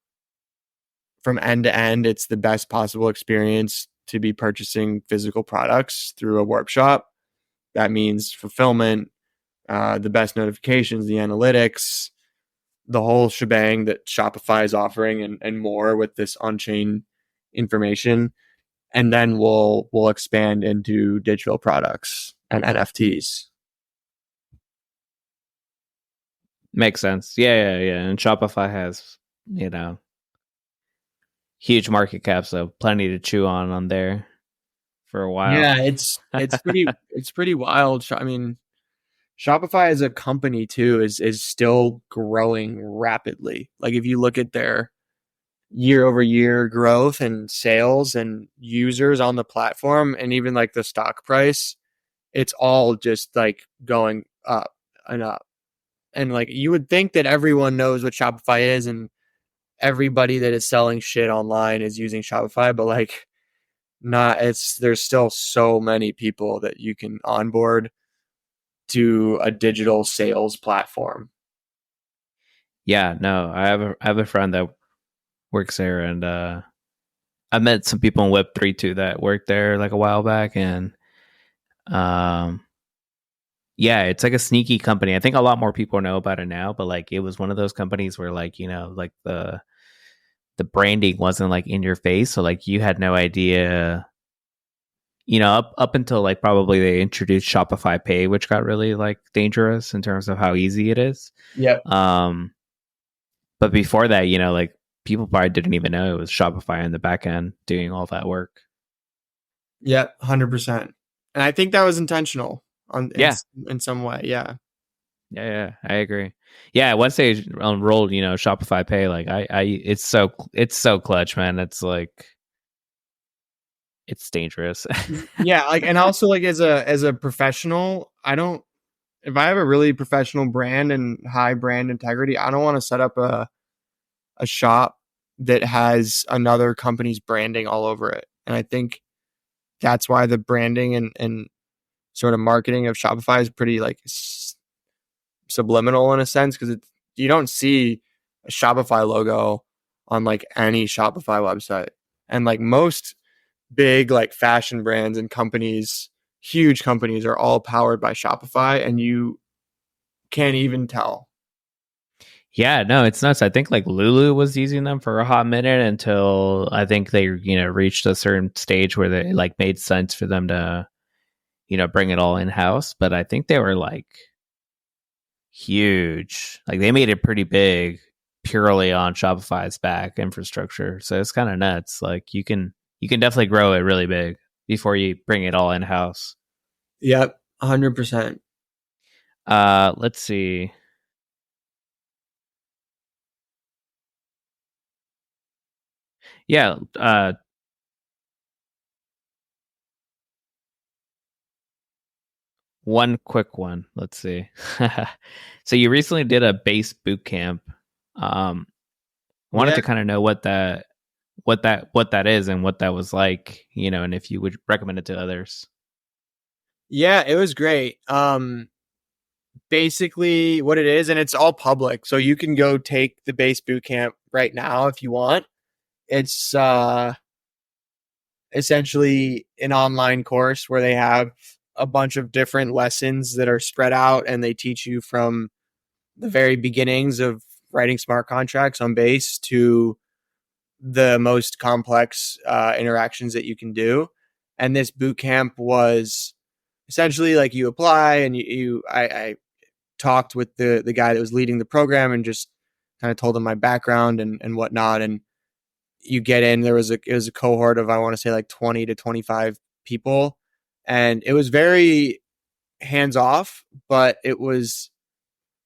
from end to end, it's the best possible experience to be purchasing physical products through a Warpshop. That means fulfillment, the best notifications, the analytics, the whole shebang that Shopify is offering, and more with this on-chain information. And then we'll expand into digital products and NFTs. Makes sense. Yeah. And Shopify has, huge market cap, so plenty to chew on there for a while. Yeah, it's pretty wild. I mean, Shopify as a company too is still growing rapidly. Like if you look at their year over year growth and sales and users on the platform, and even like the stock price, it's all just like going up and up. And like you would think that everyone knows what Shopify is and everybody that is selling shit online is using Shopify, but like there's still so many people that you can onboard to a digital sales platform. Yeah, no, I have a friend that works there, and I met some people in Web3 too that worked there like a while back, and yeah, it's like a sneaky company. I think a lot more people know about it now, but like it was one of those companies where like, like the branding wasn't like in your face, so like you had no idea, up until like probably they introduced Shopify Pay, which got really like dangerous in terms of how easy it is. Yeah. But before that, like people probably didn't even know it was Shopify in the back end doing all that work. Yeah, 100%. And I think that was intentional in some way. Yeah. Yeah, I agree. Yeah, once they unrolled, Shopify Pay, like it's so clutch, man. It's like it's dangerous. Yeah, like, and also like as a professional, I don't, if I have a really professional brand and high brand integrity, I don't want to set up a shop that has another company's branding all over it. And I think that's why the branding and sort of marketing of Shopify is pretty like subliminal in a sense, because you don't see a Shopify logo on like any Shopify website. And like most big like fashion brands and companies, huge companies, are all powered by Shopify, and you can't even tell. Yeah, no, it's nuts. I think like Lulu was using them for a hot minute until I think they, reached a certain stage where they like made sense for them to, bring it all in house. But I think they were like huge. Like they made it pretty big purely on Shopify's back infrastructure. So it's kind of nuts. Like you can definitely grow it really big before you bring it all in house. Yep, 100%. Let's see. Yeah, one quick one. Let's see. So you recently did a base boot camp. Wanted Yeah, to kind of know what that is and what that was like, and if you would recommend it to others. yeah, it was great. Basically what it is, and it's all public, so you can go take the base boot camp right now if you want. It's essentially an online course where they have a bunch of different lessons that are spread out, and they teach you from the very beginnings of writing smart contracts on base to the most complex interactions that you can do. And this boot camp was essentially like you apply, and I talked with the guy that was leading the program and just kind of told him my background and whatnot. And you get in, it was a cohort of, I want to say like 20 to 25 people. And it was very hands off, but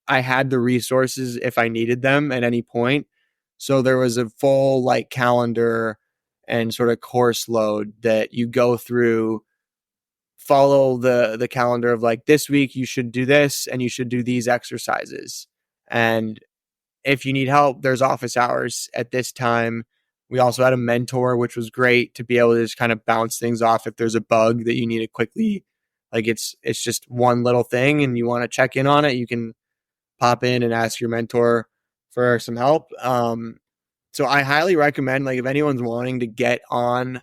I had the resources if I needed them at any point. So there was a full like calendar and sort of course load that you go through, follow the calendar of like, this week you should do this and you should do these exercises. And if you need help, there's office hours at this time. We also had a mentor, which was great to be able to just kind of bounce things off if there's a bug that you need to quickly, like it's just one little thing and you want to check in on it, you can pop in and ask your mentor for some help. So I highly recommend, like, if anyone's wanting to get on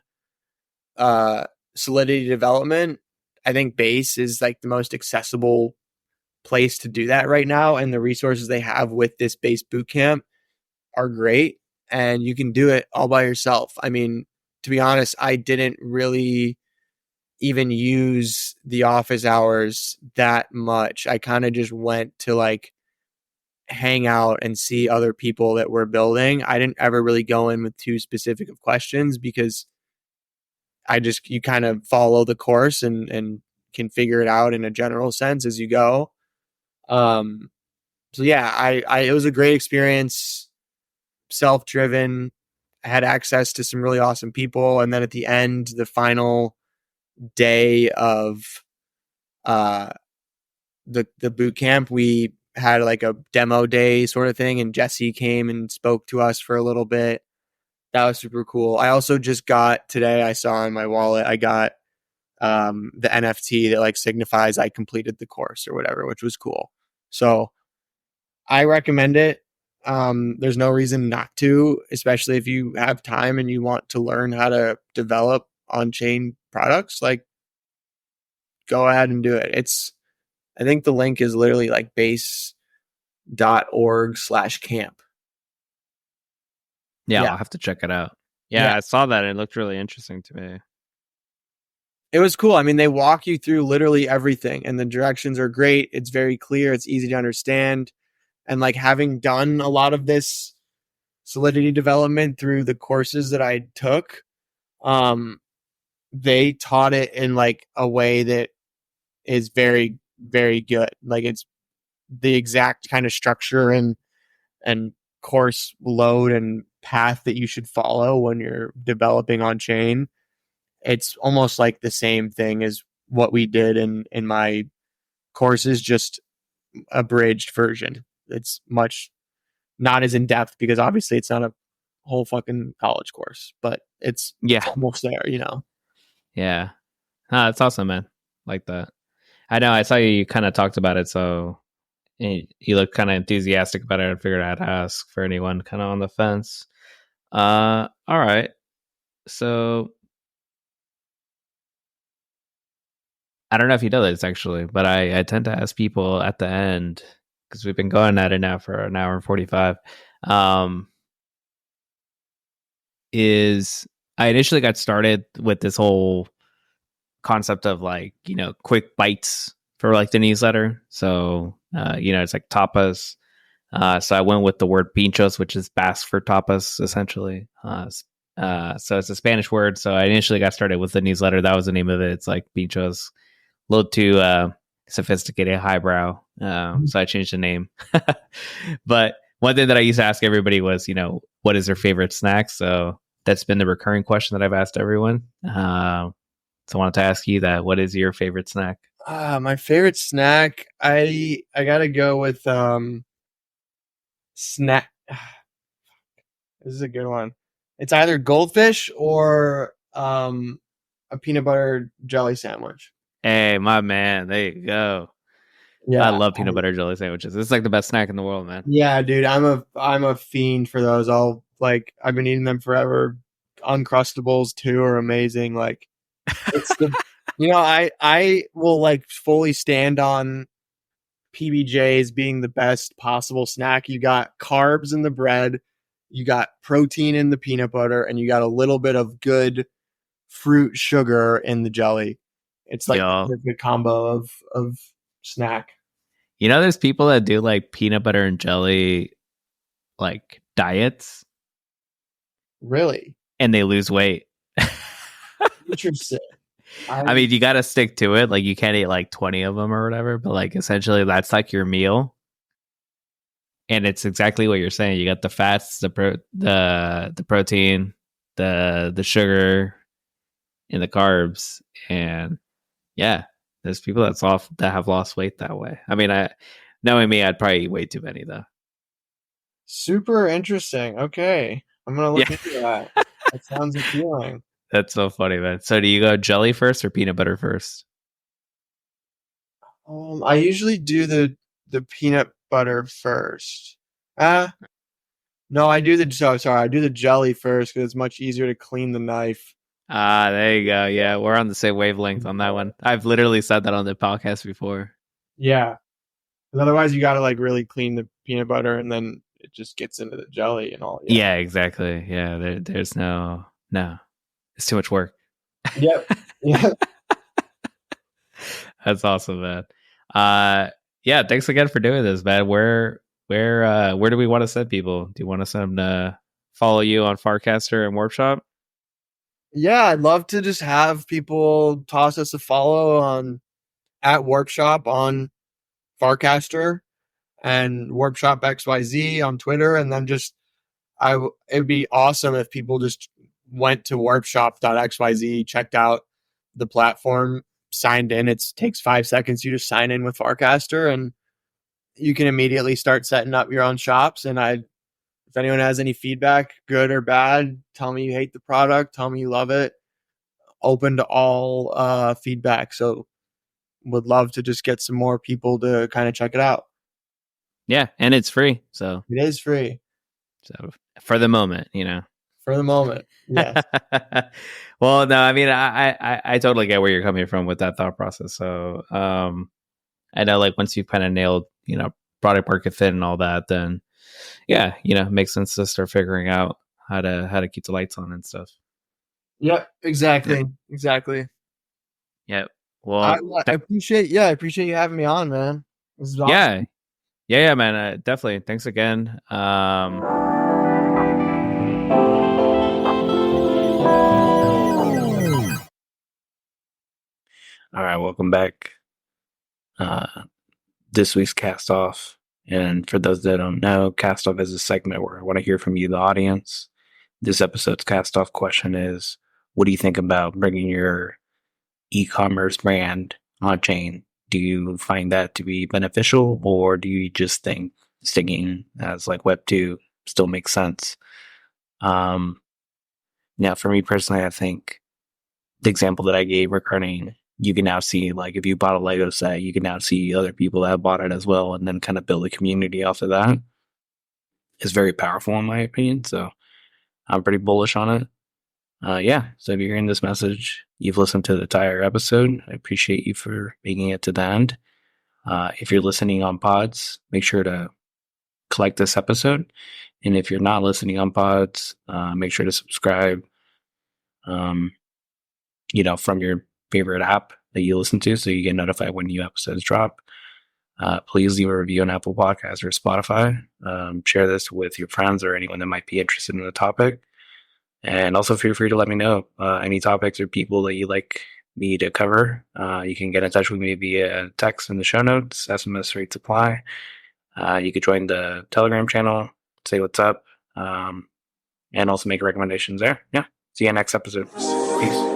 uh, Solidity development, I think Base is like the most accessible place to do that right now. And the resources they have with this Base bootcamp are great. And you can do it all by yourself. I mean, to be honest, I didn't really even use the office hours that much. I kind of just went to like hang out and see other people that were building. I didn't ever really go in with too specific of questions because you kind of follow the course and can figure it out in a general sense as you go. Um, so yeah, it was a great experience, self-driven. I had access to some really awesome people. And then at the end, the final day of uh, the boot camp, we had like a demo day sort of thing, and Jesse came and spoke to us for a little bit. That was super cool. I also just got today, I saw in my wallet, I got the NFT that like signifies I completed the course or whatever, which was cool. So I recommend it. There's no reason not to, especially if you have time and you want to learn how to develop on-chain products. Like, go ahead and do it. I think the link is literally like base.org/camp. Yeah, Yeah. I'll have to check it out. Yeah. Yeah, I saw that. It looked really interesting to me. It was cool. I mean, they walk you through literally everything, and the directions are great. It's very clear. It's easy to understand. And like, having done a lot of this Solidity development through the courses that I took, they taught it in like a way that is very, very good. Like, it's the exact kind of structure and course load and path that you should follow when you're developing on chain. It's almost like the same thing as what we did in my courses, just abridged version. It's much not as in depth because obviously it's not a whole fucking college course, but it's almost there, you know. Yeah. That's awesome, man. Like that. I know I saw you kind of talked about it, so you look kind of enthusiastic about it. I figured I'd ask for anyone kind of on the fence. All right. So I don't know if you know this actually, but I tend to ask people at the end because we've been going at it now for an hour and 45. Is I initially got started with this whole concept of like, you know, quick bites for like the newsletter. So, you know, it's like tapas. So I went with the word pinchos, which is Basque for tapas, essentially. So it's a Spanish word. So I initially got started with the newsletter. That was the name of it. It's like pinchos, a little too sophisticated, highbrow. So I changed the name. But one thing that I used to ask everybody was, you know, what is their favorite snack? So that's been the recurring question that I've asked everyone. So I wanted to ask you that. What is your favorite snack? My favorite snack, I gotta go with snack. This is a good one. It's either goldfish or a peanut butter jelly sandwich. Hey, my man, there you go. Yeah, I love peanut butter jelly sandwiches. It's like the best snack in the world, man. yeah, dude. I'm a fiend for those. I've been eating them forever. Uncrustables too are amazing. Like it's the you know, I will like fully stand on PBJs being the best possible snack. You got carbs in the bread, you got protein in the peanut butter, and you got a little bit of good fruit sugar in the jelly. It's like Yo, the perfect combo of snack. you know, there's people that do like peanut butter and jelly like diets Really and they lose weight. interesting. I mean, you got to stick to it. Like, you can't eat like 20 of them or whatever, but like, essentially, that's like your meal. And it's exactly what you're saying. You got the fats, the protein, the sugar, and the carbs. And yeah, there's people that have lost weight that way. I mean, knowing me, I'd probably eat way too many though. Super interesting. Okay, I'm gonna look Yeah. into that. That sounds appealing. That's so funny, man. So do you go jelly first or peanut butter first? I usually do the peanut butter first. No, I do sorry. I do the jelly first because it's much easier to clean the knife. Ah, there you go. Yeah, we're on the same wavelength on that one. I've literally said that on the podcast before. Yeah, because otherwise you got to like really clean the peanut butter and then it just gets into the jelly and all. Yeah, exactly. Yeah, there's no, it's too much work. Yep. Yeah. That's awesome, man. Yeah, thanks again for doing this, man. Where do we want to send people? Do you want to send them to follow you on Farcaster and Warpshop? Yeah, I'd love to just have people toss us a follow on at Warpshop on Farcaster and Warpshop XYZ on Twitter, and then just it'd be awesome if people just went to warpshop.xyz, checked out the platform, signed in. It takes 5 seconds. You just sign in with Farcaster and you can immediately start setting up your own shops. And if anyone has any feedback, good or bad, tell me you hate the product, tell me you love it. Open to all feedback. So would love to just get some more people to kind of check it out. Yeah, and it's free. So it is free. So for the moment, you know. For the moment, yes. Well, no, I mean, I totally get where you're coming from with that thought process. So, I know, like, once you've kind of nailed, you know, product market fit and all that, then, yeah, you know, it makes sense to start figuring out how to keep the lights on and stuff. Yep, exactly, exactly. Yep. Well, I appreciate you having me on, man. This is awesome. Yeah, man. Definitely. Thanks again. All right, welcome back. this week's Cast Off. And for those that don't know, Cast Off is a segment where I want to hear from you, the audience. This episode's Cast Off question is, what do you think about bringing your e-commerce brand on chain? Do you find that to be beneficial, or do you just think sticking as like Web 2 still makes sense? Now, for me personally, I think the example that I gave regarding you can now see, like, if you bought a Lego set, you can now see other people that have bought it as well, and then kind of build a community off of that. It's very powerful, in my opinion. So I'm pretty bullish on it. Yeah. So if you're hearing this message, you've listened to the entire episode. I appreciate you for making it to the end. If you're listening on pods, make sure to collect this episode. And if you're not listening on pods, make sure to subscribe. From your favorite app that you listen to, so you get notified when new episodes drop. Please leave a review on Apple Podcasts or Spotify. Share this with your friends or anyone that might be interested in the topic. And also feel free to let me know any topics or people that you'd like me to cover. You can get in touch with me via text in the show notes. SMS rates apply. You could join the Telegram channel, say what's up, and also make recommendations there. Yeah. See you next episode. Peace.